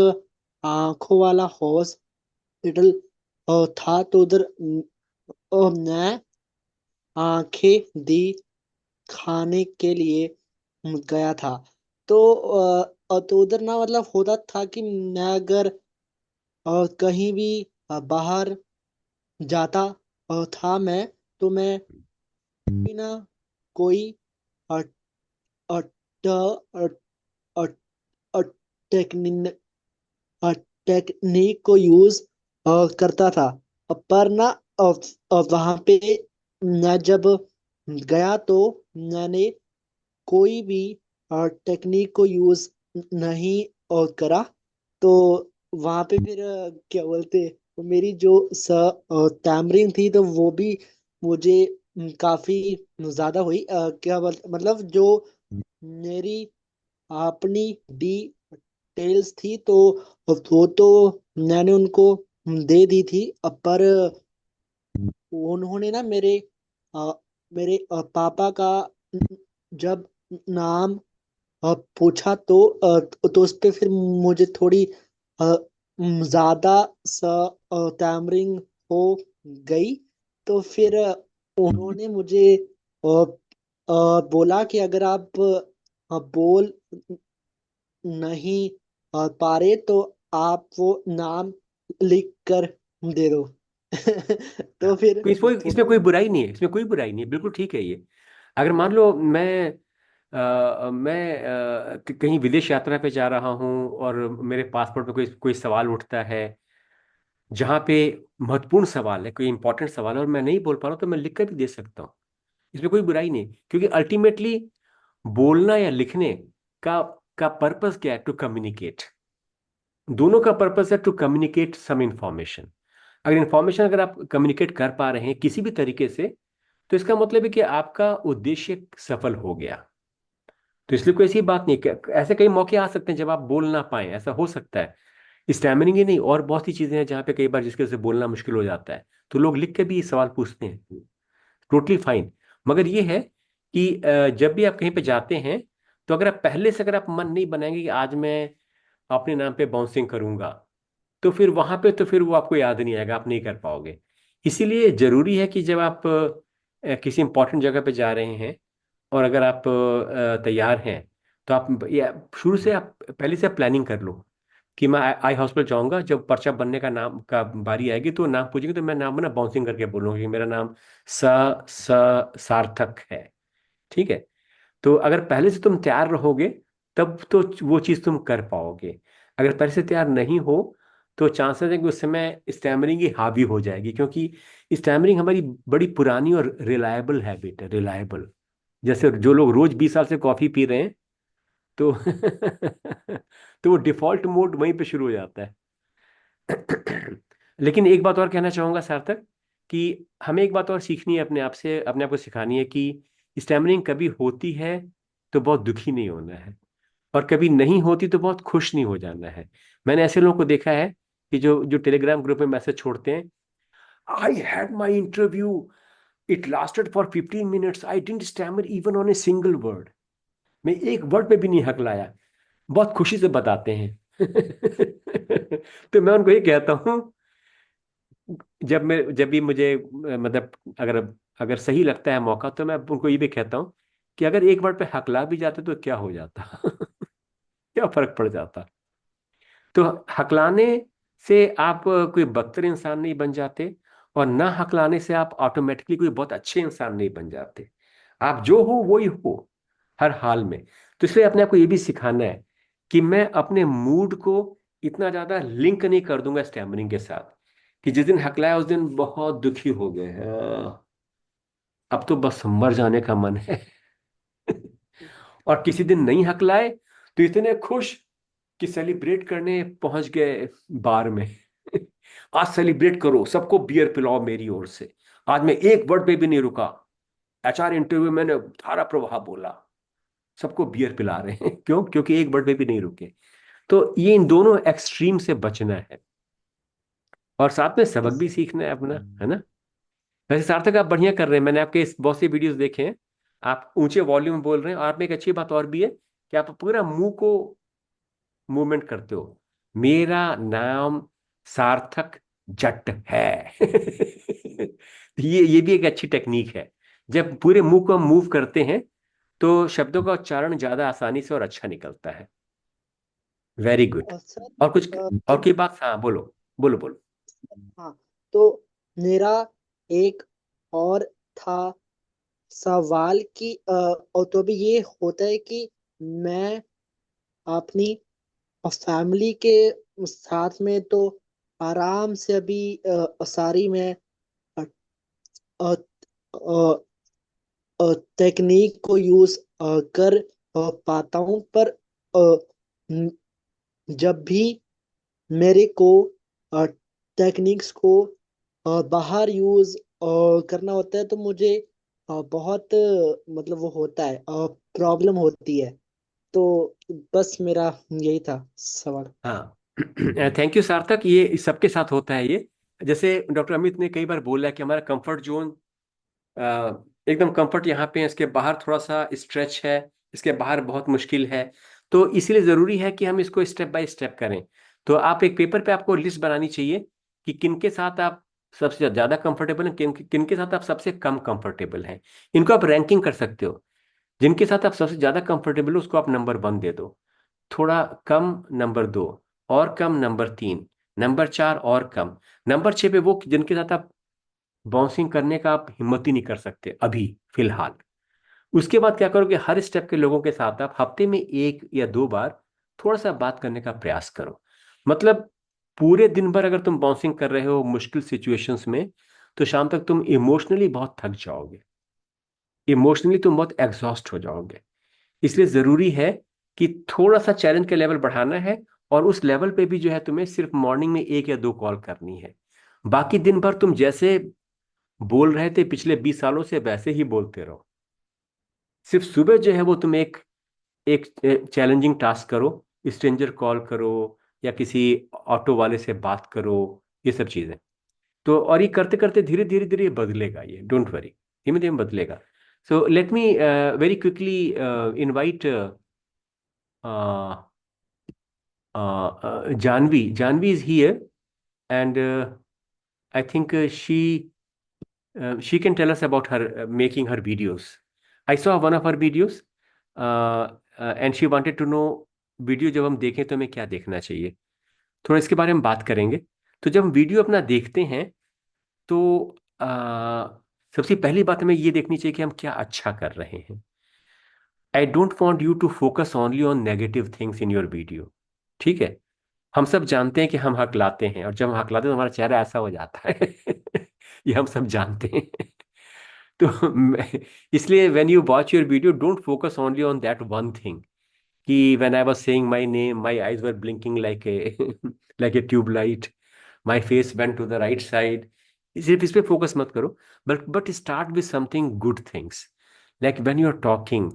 आंखों वाला हॉस्पिटल था, तो उधर मैं आंखें दी खाने के लिए गया था। तो उधर ना मतलब होता था कि मैं अगर कहीं भी बाहर जाता था मैं, तो मैं कोई ना कोई अ, अ, ट- अ, अ, टेक्निन टेक्निक को यूज करता था। पर ना वहां पे मैं जब गया तो मैंने कोई भी टेक्निक को यूज नहीं करा। तो वहां पे फिर क्या बोलते, मेरी जो टैमरिंग थी तो वो भी मुझे काफी ज्यादा हुई। मतलब जो मेरी अपनी डिटेल्स थी तो वो तो मैंने उनको दे दी थी। पर उन्होंने ना अ, मेरे पापा का जब नाम पूछा तो उस पे फिर मुझे थोड़ी अ, ज्यादा टैमरिंग हो गई। तो फिर उन्होंने मुझे बोला कि अगर आप बोल नहीं पा रहे तो आप वो नाम लिख कर दे दो। तो फिर
इसमें कोई बुराई नहीं है, इसमें कोई बुराई नहीं है, बिल्कुल ठीक है ये। अगर मान लो मैं कहीं विदेश यात्रा पे जा रहा हूँ और मेरे पासपोर्ट पे कोई कोई सवाल उठता है, जहाँ पे महत्वपूर्ण सवाल है, कोई इंपॉर्टेंट सवाल है और मैं नहीं बोल पा रहा हूँ, तो मैं लिख कर भी दे सकता हूँ। इसमें कोई बुराई नहीं, क्योंकि अल्टीमेटली बोलना या लिखने का का पर्पस क्या है? To communicate. दोनों का पर्पस है टू कम्युनिकेट सम इंफॉर्मेशन। अगर आप कम्युनिकेट कर पा रहे हैं किसी भी तरीके से, तो इसका मतलब है कि आपका उद्देश्य सफल हो गया। तो इसलिए कोई ऐसी बात नहीं ऐसे कई मौके आ सकते हैं जब आप बोल ना पाए, ऐसा हो सकता है। स्टैमरिंग ही नहीं, और बहुत सी चीजें हैं जहाँ पे कई बार जिसके वजह से बोलना मुश्किल हो जाता है, तो लोग लिख के भी ये सवाल पूछते हैं, टोटली फाइन। मगर ये है कि जब भी आप कहीं पे जाते हैं, तो अगर आप मन नहीं बनाएंगे कि आज मैं अपने नाम पे बाउंसिंग करूंगा, तो फिर वहां पे तो फिर वो आपको याद नहीं आएगा, आप नहीं कर पाओगे। इसीलिए जरूरी है कि जब आप किसी इंपॉर्टेंट जगह पे जा रहे हैं, और अगर आप तैयार हैं, तो आप शुरू से आप पहले से प्लानिंग कर लो कि मैं आई हॉस्पिटल जाऊंगा, जब पर्चा बनने का नाम का बारी आएगी तो नाम पूछेंगे तो मैं नाम ना बाउंसिंग करके बोलूंगा कि मेरा नाम स सार्थक है। ठीक है, तो अगर पहले से तुम तैयार रहोगे तब तो वो चीज़ तुम कर पाओगे। अगर पहले से तैयार नहीं हो तो चांसेस है कि उस समय स्टैमरिंग ही हावी हो जाएगी, क्योंकि स्टैमरिंग हमारी बड़ी पुरानी और रिलायबल हैबिट है, रिलायबल। जैसे जो लोग रोज 20 साल से कॉफी पी रहे हैं, तो तो वो डिफॉल्ट मोड वहीं पे शुरू हो जाता है। लेकिन एक बात और कहना चाहूंगा सार्थक, कि हमें एक बात और सीखनी है अपने आप से, अपने आप को सिखानी है कि स्टैमरिंग कभी होती है तो बहुत दुखी नहीं होना है, और कभी नहीं होती तो बहुत खुश नहीं हो जाना है। मैंने ऐसे लोगों को देखा है कि जो टेलीग्राम ग्रुप में मैसेज छोड़ते हैं, I had my interview, it lasted for 15 minutes, I didn't stammer even on a single word. मैं एक वर्ड पे भी नहीं हकलाया, बहुत खुशी से बताते हैं। तो मैं उनको ये कहता हूँ, जब भी मुझे मतलब अगर अगर सही लगता है मौका, तो मैं उनको ये भी कहता हूँ कि अगर एक वर्ड पे हकला भी जाते तो क्या हो जाता। क्या फर्क पड़ जाता। तो हकलाने से आप कोई बदतर इंसान नहीं बन जाते, और ना हकलाने से आप ऑटोमेटिकली कोई बहुत अच्छे इंसान नहीं बन जाते। आप जो हो वो ही हो, हर हाल में। तो इसलिए अपने आप को ये भी सिखाना है कि मैं अपने मूड को इतना ज्यादा लिंक नहीं कर दूंगा स्टैमरिंग के साथ, कि जिस दिन हकलाया उस दिन बहुत दुखी हो गए हैं, अब तो बस मर जाने का मन है। और किसी दिन नहीं हकलाए तो इतने खुश कि सेलिब्रेट करने पहुंच गए बार में। आज सेलिब्रेट करो, सबको बियर पिलाओ मेरी ओर से, आज मैं एक वर्ड पे भी नहीं रुका, एचआर इंटरव्यू में मैंने धारा प्रवाह बोला, सबको बियर पिला रहे हैं। क्यों? क्योंकि एक वर्ड पे भी नहीं रुके। तो ये इन दोनों एक्सट्रीम से बचना है, और साथ में सबक भी सीखना है अपना, है ना। वैसे सार्थक आप बढ़िया कर रहे हैं, मैंने आपके बहुत से वीडियोस देखे हैं, आप ऊंचे वॉल्यूम बोल रहे हैं, और आप में एक अच्छी बात और भी है कि आप पूरा मुंह को मूवमेंट करते हो। मेरा नाम सार्थक जट है। ये भी एक अच्छी टेक्निक है। जब पूरे मुंह को हम मूव करते हैं तो शब्दों का उच्चारण ज्यादा आसानी से और अच्छा निकलता है। Very good.
सर,
और कुछ और
एक
की बात? हाँ, बोलो बोलो बोलो।
हाँ, तो मेरा एक और था सवाल कि और तो भी ये होता है कि मैं अपनी फैमिली के साथ में तो आराम से अभी सारी मैं अ, अ, अ, टेक्निक को यूज कर पाता हूँ, पर अ, न- जब भी मेरे को टेक्निक्स को बाहर यूज करना होता है तो मुझे बहुत मतलब वो होता है, प्रॉब्लम होती है। तो बस मेरा यही था सवाल।
हाँ। थैंक यू सार्थक, ये सबके साथ होता है ये। जैसे डॉक्टर अमित ने कई बार बोला है कि हमारा कंफर्ट जोन एकदम कंफर्ट यहाँ पे है, इसके बाहर थोड़ा सा स्ट्रेच है, इसके बाहर बहुत मुश्किल है। तो इसीलिए जरूरी है कि हम इसको स्टेप बाय स्टेप करें। तो आप एक पेपर पे आपको लिस्ट बनानी चाहिए कि किन के साथ आप सबसे ज्यादा कंफर्टेबल हैं, किन किन के साथ आप सबसे कम कंफर्टेबल हैं। इनको आप रैंकिंग कर सकते हो। जिनके साथ आप सबसे ज्यादा कंफर्टेबल हो उसको आप नंबर 1 दे दो, थोड़ा कम नंबर 2, और कम नंबर 3, नंबर 4 और कम, नंबर 6 पे वो जिनके साथ आप बाउंसिंग करने का आप हिम्मत ही नहीं कर सकते अभी फिलहाल। उसके बाद क्या करोगे, हर स्टेप के लोगों के साथ आप हफ्ते में 1 या 2 बार थोड़ा सा बात करने का प्रयास करो। मतलब पूरे दिन भर अगर तुम बाउंसिंग कर रहे हो मुश्किल सिचुएशंस में, तो शाम तक तुम इमोशनली बहुत थक जाओगे, इमोशनली तुम बहुत एग्जॉस्ट हो जाओगे। इसलिए जरूरी है कि थोड़ा सा चैलेंज का लेवल बढ़ाना है, और उस लेवल पे भी जो है तुम्हें सिर्फ मॉर्निंग में 1 या 2 कॉल करनी है। बाकी दिन भर तुम जैसे बोल रहे थे पिछले 20 सालों से वैसे ही बोलते रहो। सिर्फ सुबह जो है वो तुम एक एक चैलेंजिंग टास्क करो, स्ट्रेंजर कॉल करो, या किसी ऑटो वाले से बात करो, ये सब चीजें। तो और ये करते करते धीरे धीरे धीरे ये बदलेगा, ये डोंट वरी, धीमे धीमे बदलेगा। So let me very quickly invite Janvi is here, and I think she can tell us about her making her videos. I saw one of her videos, and she wanted to know video जब हम देखें तो हमें क्या देखना चाहिए। थोड़ा इसके बारे में बात करेंगे। तो जब हम वीडियो अपना देखते हैं तो अ, सबसे पहली बात हमें ये देखनी चाहिए कि हम क्या अच्छा कर रहे हैं। I don't want you to focus only on negative things in your video. ठीक है? हम सब जानते हैं कि हम हकलाते हैं, और जब हम हकलाते हैं तो हमारा चेहरा ऐसा हो जाता है। ये हम सब जानते हैं। तो इसलिए when you watch your video don't focus only on that one thing, कि when I was saying my name my eyes were blinking like a like a tubelight, my face went to the right side. सिर्फ इस पे फोकस मत करो, but start with something good things, like when you are talking,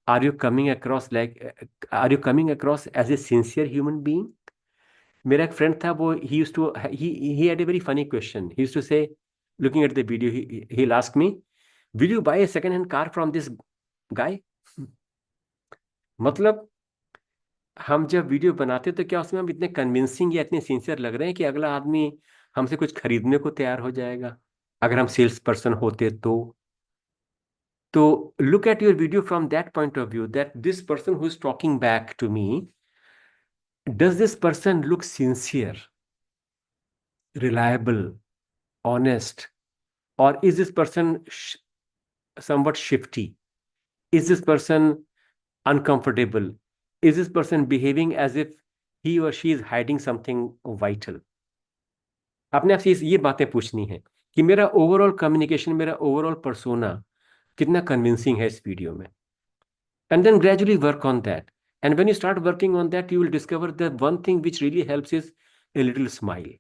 are you coming across like, are you coming across as a sincere human being. मेरा एक friend था, वो ही used to he had a very funny question. He used to say, looking at the video, he'll ask me, will you buy a second hand car from this guy? मतलब हम जब video बनाते तो क्या उसमें हम इतने कन्विंसिंग या इतने सिंसियर लग रहे हैं कि अगला आदमी हमसे कुछ खरीदने को तैयार हो जाएगा, अगर हम सेल्स पर्सन होते तो look at your video from that point of view, that this person who is talking back to me, does this person look sincere, reliable, honest, or is this person somewhat shifty? Is this person uncomfortable? Is this person behaving as if he or she is hiding something vital? अपने आप से ये बातें पूछनी है कि मेरा overall communication, मेरा ओवरऑल पर्सोना कितना कन्विंसिंग है इस वीडियो में. And then gradually work on that. And when you start working on that, you will discover that one thing which really helps is a little smile.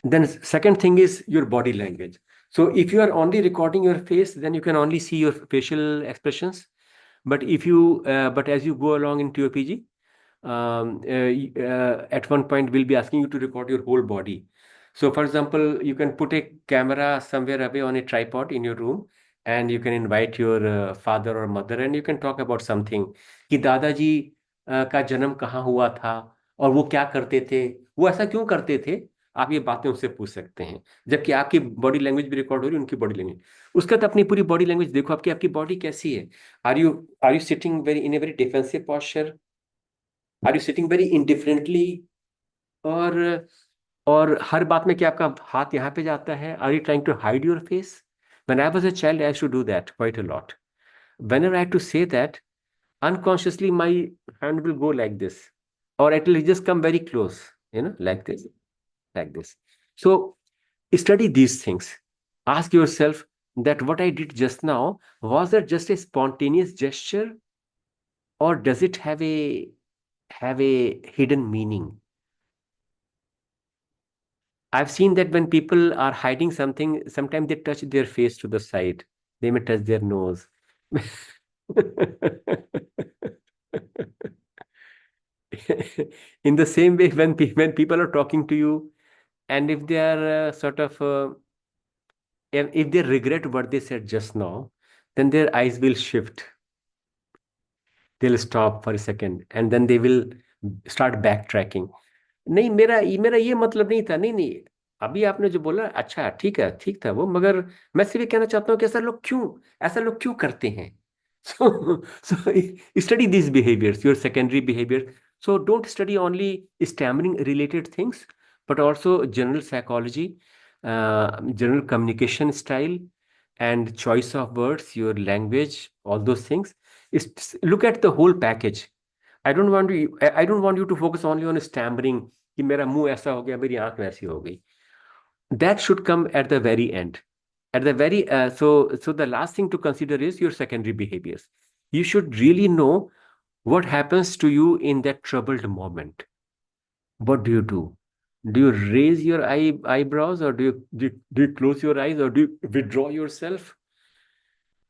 Then second thing is your body language. So if you are only recording your face, then you can only see your facial expressions. But but as you go along in TOPG, at one point we'll be asking you to record your whole body. So for example, you can put a camera somewhere away on a tripod in your room, and you can invite your father or mother, and you can talk about something कि दादाजी का जन्म कहाँ हुआ था और वो क्या करते थे, वो ऐसा क्यों करते थे. आप ये बातें उनसे पूछ सकते हैं, जबकि आपकी बॉडी लैंग्वेज भी रिकॉर्ड हो रही है, उनकी बॉडी लैंग्वेज. उसका तो अपनी पूरी बॉडी लैंग्वेज देखो, आपकी बॉडी कैसी है. Are you sitting very in a very defensive posture, are you sitting very indifferently, और और हर बात में क्या आपका हाथ यहाँ पे जाता है. Are you trying to hide your face. When I was a child I used to do that quite a lot. Whenever I had to say that, unconsciously my hand will go like this, or it will just come very close, like this, like this. So study these things. Ask yourself that what I did just now, was that just a spontaneous gesture, or does it have a hidden meaning? I've seen that when people are hiding something, sometimes they touch their face to the side. They may touch their nose. In the same way, when people are talking to you, and if they are if they regret what they said just now, then their eyes will shift. They'll stop for a second, and then they will start backtracking. नहीं, मेरा ये मतलब नहीं था. नहीं नहीं, अभी आपने जो बोला अच्छा ठीक है, ठीक था वो, मगर मैं सिर्फ ये कहना चाहता हूँ कि ऐसा लोग क्यों करते हैं. So study these behaviors, your secondary behavior. So don't study only stammering related things, but also general psychology, general communication style, and choice of words, your language, all those things. Look at the whole package. I don't want you to focus only on stammering कि मेरा मुंह ऐसा हो गया, मेरी आंख वैसी हो गई. That should come at the very end. At the very so the last thing to consider is your secondary behaviors. You should really know what happens to you in that troubled moment. What do you do? Do you raise your eyebrows, or do you close your eyes, or do you withdraw yourself,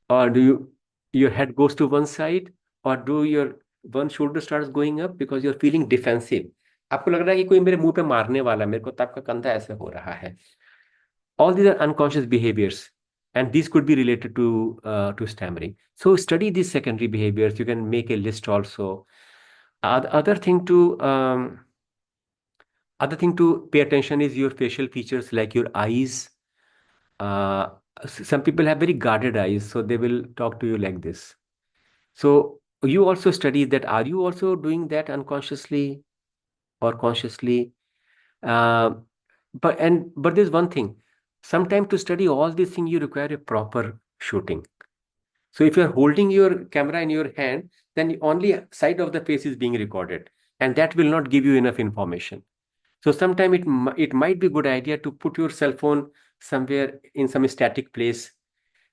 or your head goes to one side, or do your one shoulder starts going up because you're feeling defensive. आपको लग रहा है कि कोई मेरे मुंह पे मारने वाला, मेरे को तो आपका कंधा ऐसे हो रहा है. All these are unconscious behaviors, and these could be related to stammering. So study these secondary behaviors. You can make a list also. Other thing to pay attention is your facial features, like your eyes. Some people have very guarded eyes, so they will talk to you like this. So you also study that. Are you also doing that unconsciously or consciously? But there's one thing. Sometimes to study all these things, you require a proper shooting. So if you're holding your camera in your hand, then only side of the face is being recorded, and that will not give you enough information. So sometimes it might be a good idea to put your cell phone somewhere in some static place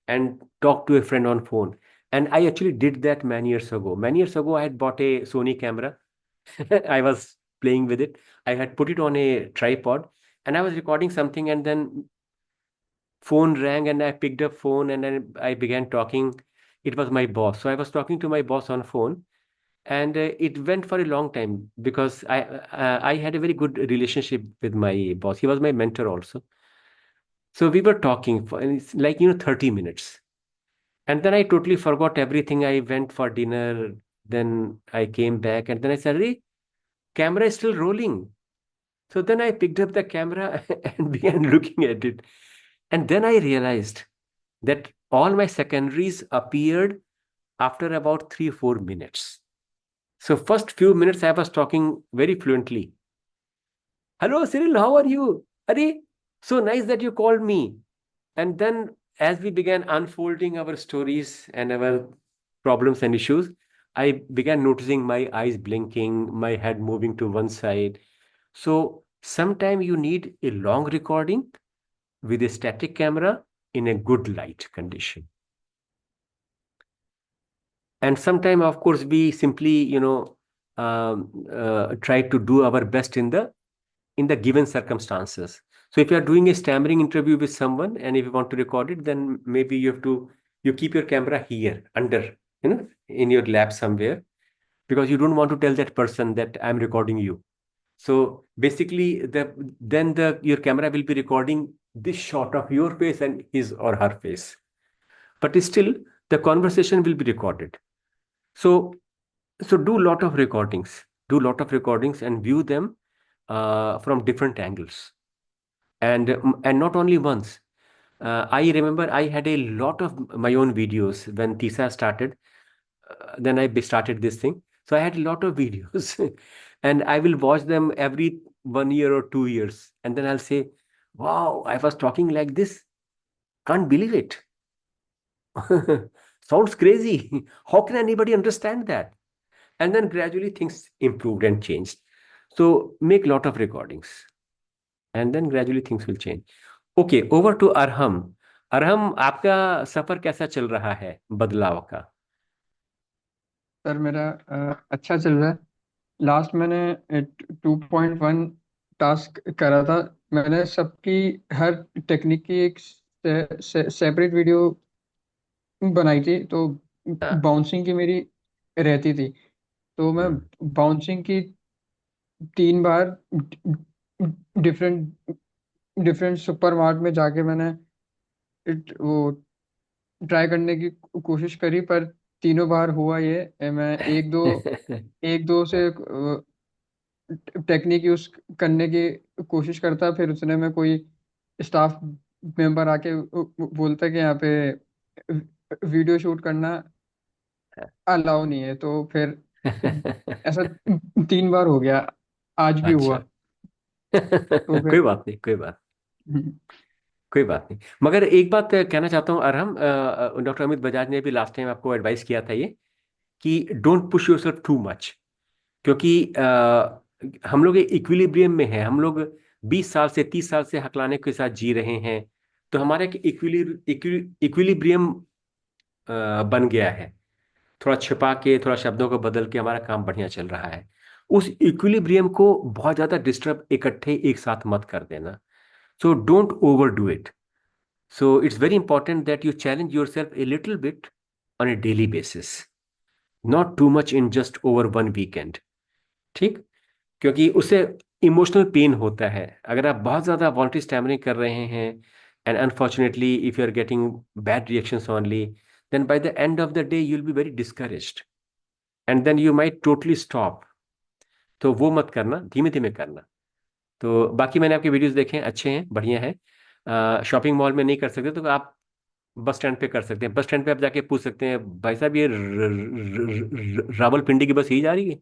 and talk to a friend on phone. And I actually did that many years ago. Many years ago, I had bought a Sony camera. I was playing with it. I had put it on a tripod, and I was recording something, and then phone rang, and I picked up phone, and then I began talking. It was my boss. So I was talking to my boss on phone, and it went for a long time because I had a very good relationship with my boss. He was my mentor also. So we were talking for, and it's like 30 minutes. And then I totally forgot everything. I went for dinner, then I came back, and then I said, "Hey, camera is still rolling." So then I picked up the camera and began looking at it. And then I realized that all my secondaries appeared after about 3 or 4 minutes. So first few minutes I was talking very fluently. Hello, Cyril, how are you? Are so nice that you called me. And then as we began unfolding our stories and our problems and issues, I began noticing my eyes blinking, my head moving to one side. So sometime you need a long recording with a static camera in a good light condition. And sometime, of course, we simply, try to do our best in the given circumstances. So if you are doing a stammering interview with someone and if you want to record it, then maybe you keep your camera here under, in your lap somewhere, because you don't want to tell that person that I'm recording you. So basically, your camera will be recording this shot of your face and his or her face, but still the conversation will be recorded. So do do lot of recordings and view them from different angles, and not only once. I remember I had a lot of my own videos when TISA started. Then I started this thing. So I had a lot of videos and I will watch them every 1 year or 2 years. And then I'll say, wow, I was talking like this. Can't believe it. Sounds crazy. How can anybody understand that? And then gradually things improved and changed. So make lot of recordings and then gradually things will change. Okay, over to Arham. Arham, आपका सफर कैसा चल रहा है बदलाव का?
Sir मेरा अच्छा चल रहा है। लास्ट मैंने 2.1 टास्क करा था। मैंने सबकी हर टेक्निक की एक सेपरेट वीडियो बनाई थी, तो
हाँ,
बाउंसिंग की मेरी रहती थी। तो मैं
हम्म,
बाउंसिंग की 3 बार डिफरेंट डिफरेंट सुपर मार्ट में जाके मैंने वो ट्राई करने की कोशिश करी, पर तीनों बार हुआ ये। मैं एक दो से टेक्निक यूज करने की कोशिश करता, फिर उतने में कोई स्टाफ मेंबर आके बोलता कि यहाँ पे वीडियो शूट करना अलाउ नहीं है, तो फिर ऐसा 3 बार हो गया। आज भी हुआ।
अच्छा।
तो
कोई
फिर
बात नहीं, कोई बात नहीं। मगर एक बात कहना चाहता हूँ अरहम, डॉक्टर अमित बजाज ने भी लास्ट टाइम आपको एडवाइस किया था ये, कि don't push yourself too much. क्योंकि हम लोग इक्विलिब्रियम में हैं, हम लोग 20 साल से 30 साल से हकलाने के साथ जी रहे हैं। तो हमारा एक इक्विलिब्रियम बन गया है। थोड़ा छिपा के, थोड़ा शब्दों को बदल के हमारा काम बढ़िया चल रहा है। उस इक्विलिब्रियम को बहुत ज्यादा डिस्टर्ब इकट्ठे एक साथ मत कर देना। So don't over do it. So it's very important that you challenge your self a little bit on A daily basis, not too much in just over one weekend. ठीक? क्योंकि उससे इमोशनल पेन होता है। अगर आप बहुत ज़्यादा voluntary stammering कर रहे हैं and unfortunately if you are getting bad reactions only, then by the end of the day you'll be very discouraged and then you might totally stop. तो वो मत करना, धीमे धीमे करना। तो बाकी मैंने आपके वीडियोस देखे हैं, अच्छे हैं, बढ़िया है। शॉपिंग मॉल में नहीं कर सकते तो आप बस स्टैंड पे कर सकते हैं। बस स्टैंड पे आप जाके पूछ सकते हैं, भाई साहब ये रावलपिंडी की बस यही जा रही है?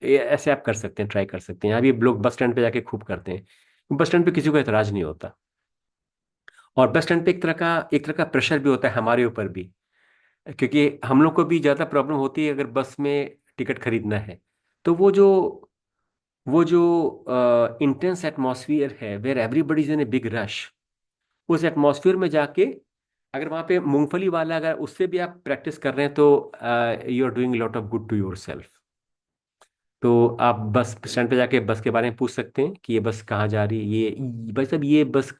ये ऐसे आप कर सकते हैं, ट्राई कर सकते हैं। अभी लोग बस स्टैंड पे जाके खूब करते हैं। बस स्टैंड पे किसी को एतराज नहीं होता। और बस स्टैंड पे एक तरह का प्रेशर भी होता है हमारे ऊपर भी, क्योंकि हम लोग को भी ज़्यादा प्रॉब्लम होती है अगर बस में टिकट खरीदना है। तो वो जो इंटेंस एटमॉस्फियर है where everybody is in a big rush, उस एटमॉस्फियर में जाके अगर वहाँ पे मूंगफली वाला, अगर उससे भी आप प्रैक्टिस कर रहे हैं तो you are doing lot of good to yourself. तो आप बस स्टैंड पे जाके बस के बारे में पूछ सकते हैं कि ये बस कहाँ जा रही है, ये भाई साहब ये बस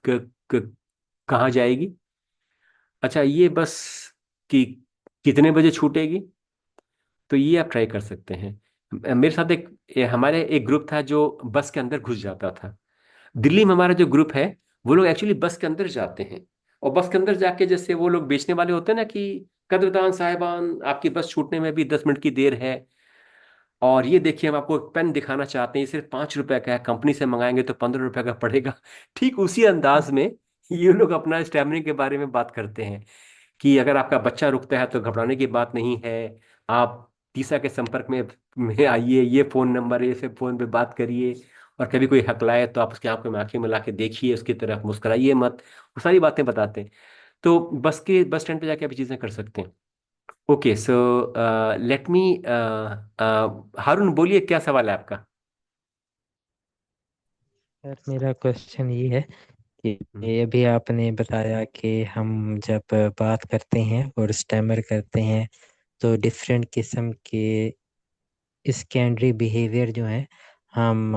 कहाँ जाएगी? अच्छा, ये बस की कितने बजे छूटेगी? तो ये आप ट्राई कर सकते हैं। मेरे साथ हमारे एक ग्रुप था जो बस के अंदर घुस जाता था। दिल्ली में हमारा जो ग्रुप है वो लोग एक्चुअली बस के अंदर जाते हैं और बस के अंदर जाके जैसे वो लोग बेचने वाले होते हैं ना कि कदरदान साहिबान आपकी बस छूटने में भी 10 मिनट की देर है, और ये देखिए हम आपको एक पेन दिखाना चाहते हैं, ये सिर्फ 5 रुपए का है, कंपनी से मंगाएंगे तो 15 रुपए का पड़ेगा। ठीक उसी अंदाज में ये लोग अपना स्टैमिना के बारे में बात करते हैं कि अगर आपका बच्चा रुकता है तो घबराने की बात नहीं है, आप तीसरा के संपर्क में आइए, ये फोन नंबर है, इसे फोन पे बात करिए, और कभी कोई हकलाए तो आप उसकी आंखों में आंखें मिला के देखिए, उसकी तरफ मुस्कुराइए मत, वो सारी बातें बताते हैं। तो बस स्टैंड पे जाके आप ये चीजें कर सकते हैं। ओके, सो लेट मी, हारून बोलिए क्या सवाल है आपका।
सर मेरा क्वेश्चन ये है कि
हम्म,
अभी आपने बताया कि हम जब बात करते हैं और स्टैमर करते हैं तो डिफरेंट किस्म के सेकेंडरी बिहेवियर जो है हम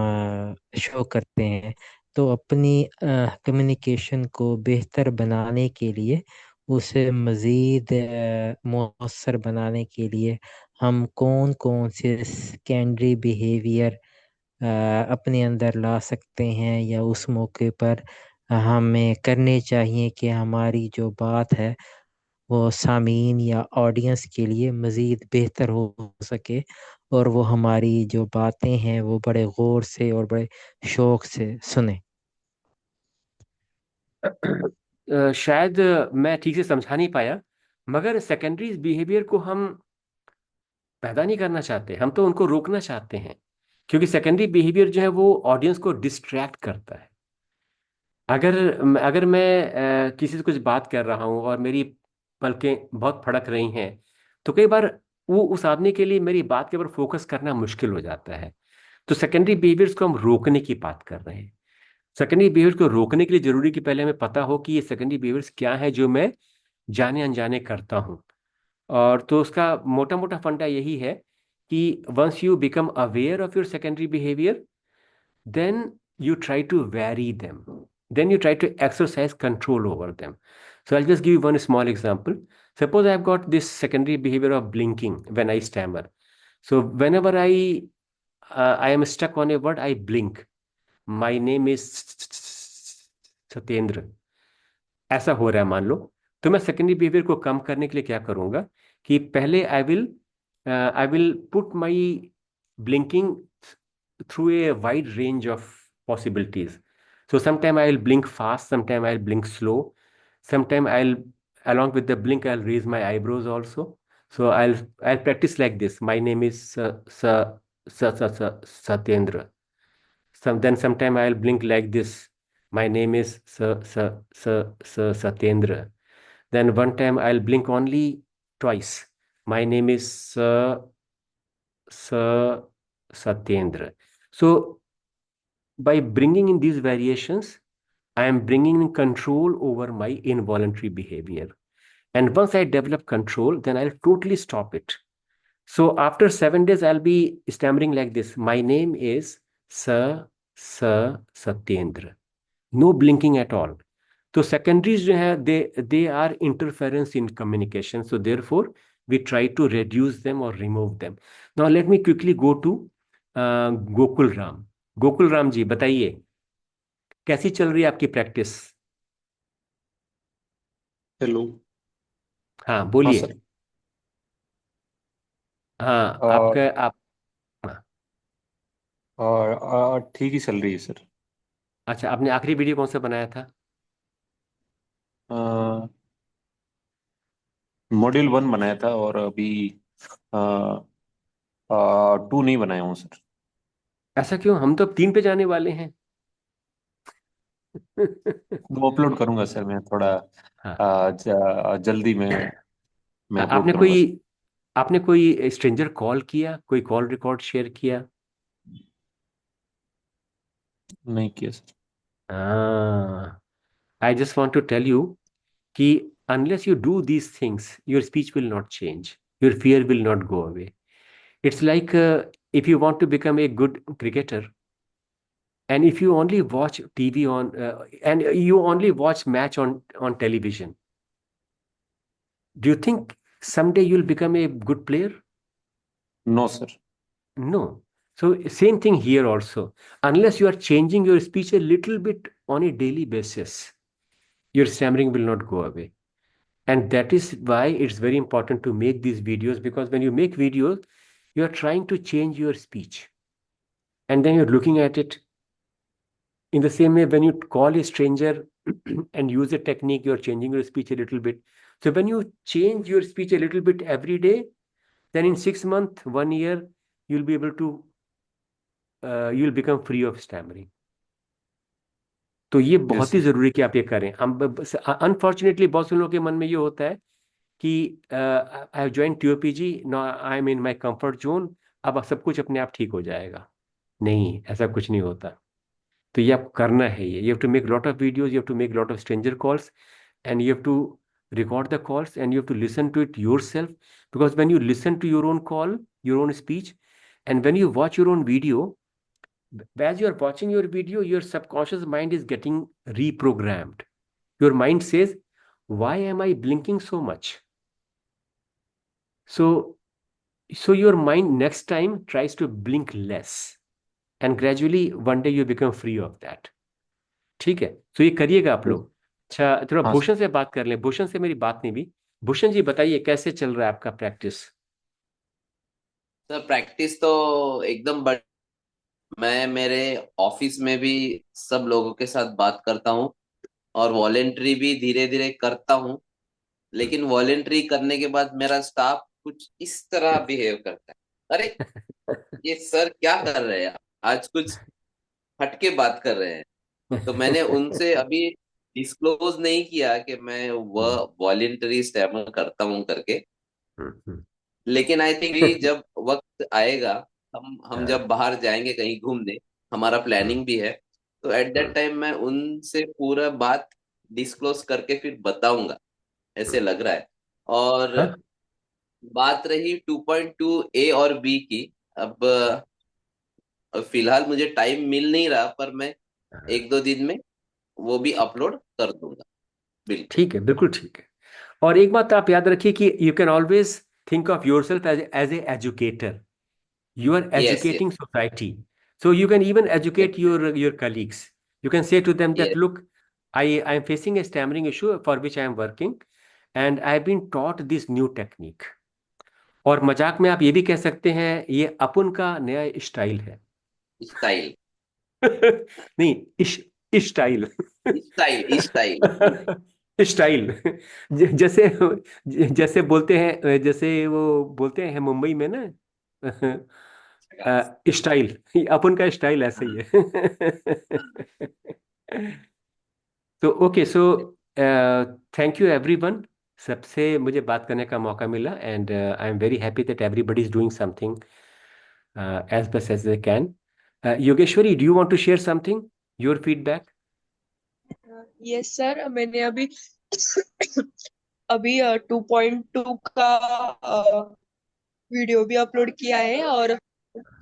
शो करते हैं। तो अपनी कम्युनिकेशन को बेहतर बनाने के लिए, उसे मज़ीद मौसर बनाने के लिए हम कौन कौन से सेकेंडरी बिहेवियर अपने अंदर ला सकते हैं, या उस मौके पर हमें करने चाहिए कि हमारी जो बात है वो सामीन या ऑडियंस के लिए मज़ीद बेहतर हो सके, और वो हमारी जो बातें हैं वो बड़े गौर से और बड़े शौक से सुने।
शायद मैं ठीक से समझा नहीं पाया, मगर सेकेंडरी बिहेवियर को हम पैदा नहीं करना चाहते, हम तो उनको रोकना चाहते हैं, क्योंकि सेकेंडरी बिहेवियर जो है वो ऑडियंस को डिस्ट्रैक्ट करता है। अगर अगर मैं किसी से कुछ बात कर रहा हूँ और मेरी पलकें बहुत फड़क रही हैं, तो कई बार वो उस आदमी के लिए मेरी बात के ऊपर फोकस करना मुश्किल हो जाता है। तो सेकेंडरी बिहेवियर्स को हम रोकने की बात कर रहे हैं। सेकेंडरी बिहेवियर को रोकने के लिए जरूरी कि पहले हमें पता हो कि ये सेकेंडरी बिहेवियर्स क्या है जो मैं जाने अनजाने करता हूँ। और तो उसका मोटा मोटा फंडा यही है कि once you become aware of your secondary behaviour, then you try to vary them, then you try to exercise control over them. So I'll just give you one small example. Suppose I've got this secondary behavior of blinking when I stammer. So whenever I am stuck on a word, I blink. My name is Satyendra, ऐसा हो रहा है मान लो। तो मैं secondary behaviour को कम करने के लिए क्या करूंगा कि पहले I will put my blinking through a wide range of possibilities. So sometime I'll blink fast, sometime I'll blink slow, sometime I'll, along with the blink, I'll raise my eyebrows also. So I'll practice like this. My name is Satyendra. Sometime I'll blink like this. My name is Satyendra. Then one time I'll blink only twice. My name is Satyendra. So by bringing in these variations, I am bringing in control over my involuntary behavior. And once I develop control, then I'll totally stop it. So after 7 days, I'll be stammering like this. My name is Satyendra. No blinking at all. So secondaries जो है, they are interference in communication. So therefore, we try to reduce them or remove them. Now let me quickly go to Gokul Ram. Gokul Ram ji बताइए, कैसी चल रही है आपकी practice.
Hello.
हाँ
हाँ
बोलिए।
सर।
हाँ
और
आपका आप हाँ,
ठीक ही चल रही है सर।
अच्छा, आपने आखिरी वीडियो कौन सा बनाया था।
मॉड्यूल 1 बनाया था और अभी 2 नहीं बनाया हूँ सर।
ऐसा क्यों, हम तो अब 3 पे जाने वाले हैं।
वो अपलोड करूंगा सर, मैं थोड़ा
हाँ,
जल्दी में मैं अपलोड
आपने
करूंगा
कोई
सर।
आपने कोई स्ट्रेंजर कॉल किया, कोई कॉल रिकॉर्ड शेयर किया।
नहीं किया सर।
हाँ, I just want to tell you कि unless you do these things, your speech will not change, your fear will not go away. It's like if you want to become a good cricketer, and if you only watch TV and you only watch match on television, do you think someday you'll become a good player?
No sir.
No. So same thing here also. Unless you are changing your speech a little bit on a daily basis, your stammering will not go away. And that is why it's very important to make these videos, because when you make videos, you are trying to change your speech. And then you're looking at it in the same way when you call a stranger and use a technique, you're changing your speech a little bit. So when you change your speech a little bit every day, then in 6 months, 1 year, you'll be able to, you'll become free of stammering. तो ये बहुत ही
Yes.
जरूरी कि आप ये करें. हम unfortunately बहुत से लोगों के मन में ये होता है कि I have join TOPG, no I am in my comfort zone, अब सब कुछ अपने आप ठीक हो जाएगा. नहीं, ऐसा कुछ नहीं होता. तो ये आपको करना है. ये you have to make lot of videos, you have to make lot of stranger calls, and you have to record the calls, and you have to listen to it yourself, because when you listen to your own call, your own speech, and when you watch your own video, as you are watching your video, your subconscious mind is getting reprogrammed. Your mind says, why am I blinking so much? So your mind next time tries to blink less, and gradually one day you become free of that. ठीक है, तो ये करिएगा आप लोग. अच्छा, थोड़ा
हाँ
भूषण से बात कर लें. भूषण से मेरी बात नहीं हुई. भूषण जी बताइए, कैसे चल रहा है आपका प्रैक्टिस?
सर प्रैक्टिस तो एकदम बढ़ मैं मेरे ऑफिस में भी सब लोगों के साथ बात करता हूँ और वॉलेंट्री भी धीरे धीरे करता हूँ, लेकिन वॉलेंट्री करने के बाद मेरा स्टाफ कुछ इस तरह बिहेव करता है. अरे ये सर क्या कर रहे हैं, आज कुछ हटके बात कर रहे हैं. तो मैंने उनसे अभी डिस्क्लोज नहीं किया कि मैं वह वॉलेंटरी स्टैमर करता हूँ करके, लेकिन आई थिंक जब वक्त आएगा, हम जब बाहर जाएंगे कहीं घूमने, हमारा प्लानिंग भी है, तो एट दैट टाइम मैं उनसे पूरा बात डिस्क्लोज करके फिर बताऊंगा, ऐसे लग रहा है. और
हाँ?
बात रही 2.2 ए और बी की, अब फिलहाल मुझे टाइम मिल नहीं रहा, पर मैं 1-2 दिन में वो भी अपलोड कर दूंगा. बिल्कुल
ठीक है, बिल्कुल ठीक है. और एक बात आप याद रखिए कि you can always think of yourself as an educator. You are
yes yes
educating society. So you can even educate your colleagues. You can say to them that,
yes
look, I am facing a stammering issue for which I am working, and I've been taught this new technique. और मजाक में आप ये भी कह सकते हैं, ये अपुन का नया स्टाइल है.
स्टाइल
नहीं, स्टाइल.
Style style
style. जैसे जैसे बोलते हैं, जैसे वो बोलते हैं मुंबई में ना, स्टाइल. अपन का स्टाइल ऐसे ही है. तो okay, so thank you everyone. सबसे मुझे बात करने का मौका मिला, and I am very happy that everybody is doing something as best as they can. Yogeshwari, do you want to share something, your feedback?
Yes sir, मैंने अभी अभी 2.2 का वीडियो भी अपलोड किया है, और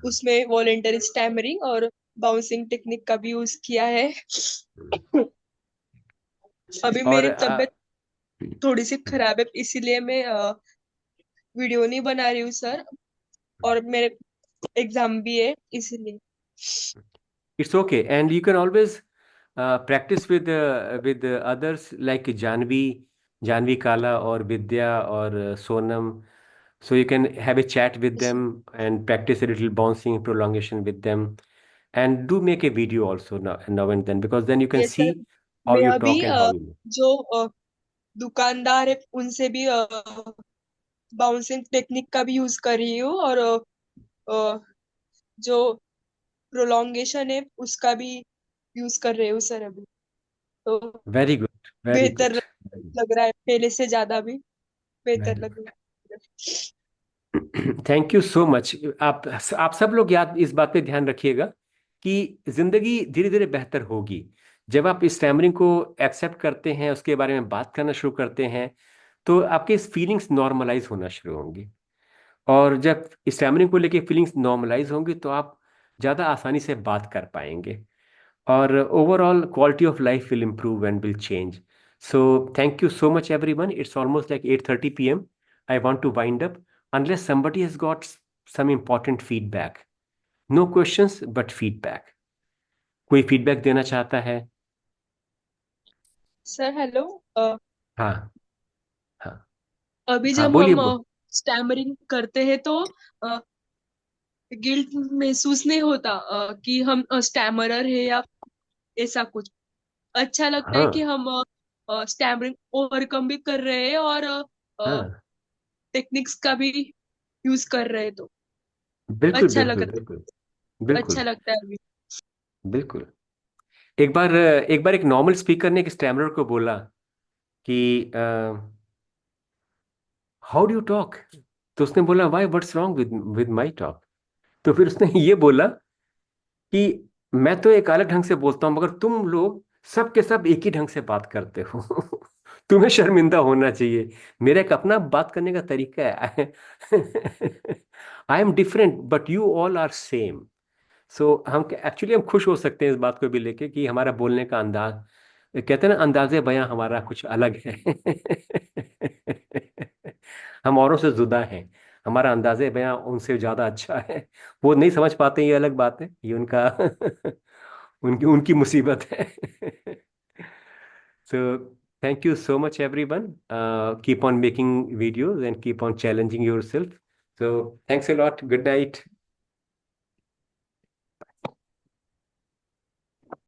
उसमें वॉलेंटरी स्टैमरिंग और बाउंसिंग टेक्निक का भी यूज किया है. अभी
और
मेरी तबीयत थोड़ी सी खराब है, इसीलिए मैं वीडियो नहीं बना रही हूँ सर, और मेरे एग्जाम भी है इसलिए.
it's okay, and you can always practice with others like Janvi Kala or Vidya or Sonam. So you can have a chat with them and practice a little bouncing prolongation with them, and do make a video also now and then, because then you can
yes sir,
see how
मैं
you
अभी
talk and how you move.
जो दुकानदार है उनसे भी bouncing technique का भी use कर रही हूँ, और जो प्रोलोंगेशन है उसका भी यूज कर रही हूँ सर अभी. तो
Very good, very
बेहतर
good.
लग रहा है, पहले से ज्यादा भी बेहतर
Very
लग रहा है.
Thank you so much. आप सब लोग इस बात पे ध्यान रखिएगा कि जिंदगी धीरे धीरे बेहतर होगी जब आप इस स्टैमरिंग को एक्सेप्ट करते हैं, उसके बारे में बात करना शुरू करते हैं, तो आपके फीलिंग्स नॉर्मलाइज होना शुरू होंगी. और जब स्टैमरिंग को लेके फीलिंग्स नॉर्मलाइज होंगी, तो आप ज़्यादा आसानी से बात कर पाएंगे, और overall quality of life will improve and will change. So thank you so much everyone. It's almost like 8:30 p.m. I want to wind up unless somebody has got some important feedback. No questions but feedback. कोई feedback देना चाहता है?
Sir hello.
हाँ हाँ
अभी
हाँ,
जब
बोलिए
हम स्टैमरिंग करते हैं तो गिल्ट महसूस नहीं होता कि हम स्टैमरर है या ऐसा कुछ। अच्छा लगता है कि
हाँ
हम स्टैमरिंग ओवरकम भी कर रहे हैं और
हाँ,
टेक्निक्स का भी यूज कर रहे हैं तो
बिल्कुल
अच्छा
बिल्कुल
लगता
बिल्कुल
अच्छा
बिल्कुल
लगता है अभी।
बिल्कुल। एक बार एक नॉर्मल स्पीकर ने एक स्टैमरर को बोला कि हाउ डू यू टॉक। तो उसने बोला why, what's wrong with my talk. तो फिर उसने ये बोला कि मैं तो एक अलग ढंग से बोलता हूँ, मगर तुम लोग सब के सब एक ही ढंग से बात करते हो। तुम्हें शर्मिंदा होना चाहिए। मेरा एक अपना बात करने का तरीका है। I am different but you all are same. So हम एक्चुअली हम खुश हो सकते हैं इस बात को भी लेके कि हमारा बोलने का अंदाज, कहते हैं ना, अंदाजे बयां हमारा कुछ अलग है। हम औरों से जुदा हैं। हमारा अंदाजे बयां उनसे ज्यादा अच्छा है। वो नहीं समझ पाते, ये अलग बात है, ये उनका उनकी उनकी मुसीबत है। So thank you so much, everyone. Keep on making videos and keep on challenging yourself. So thanks a lot. Good night.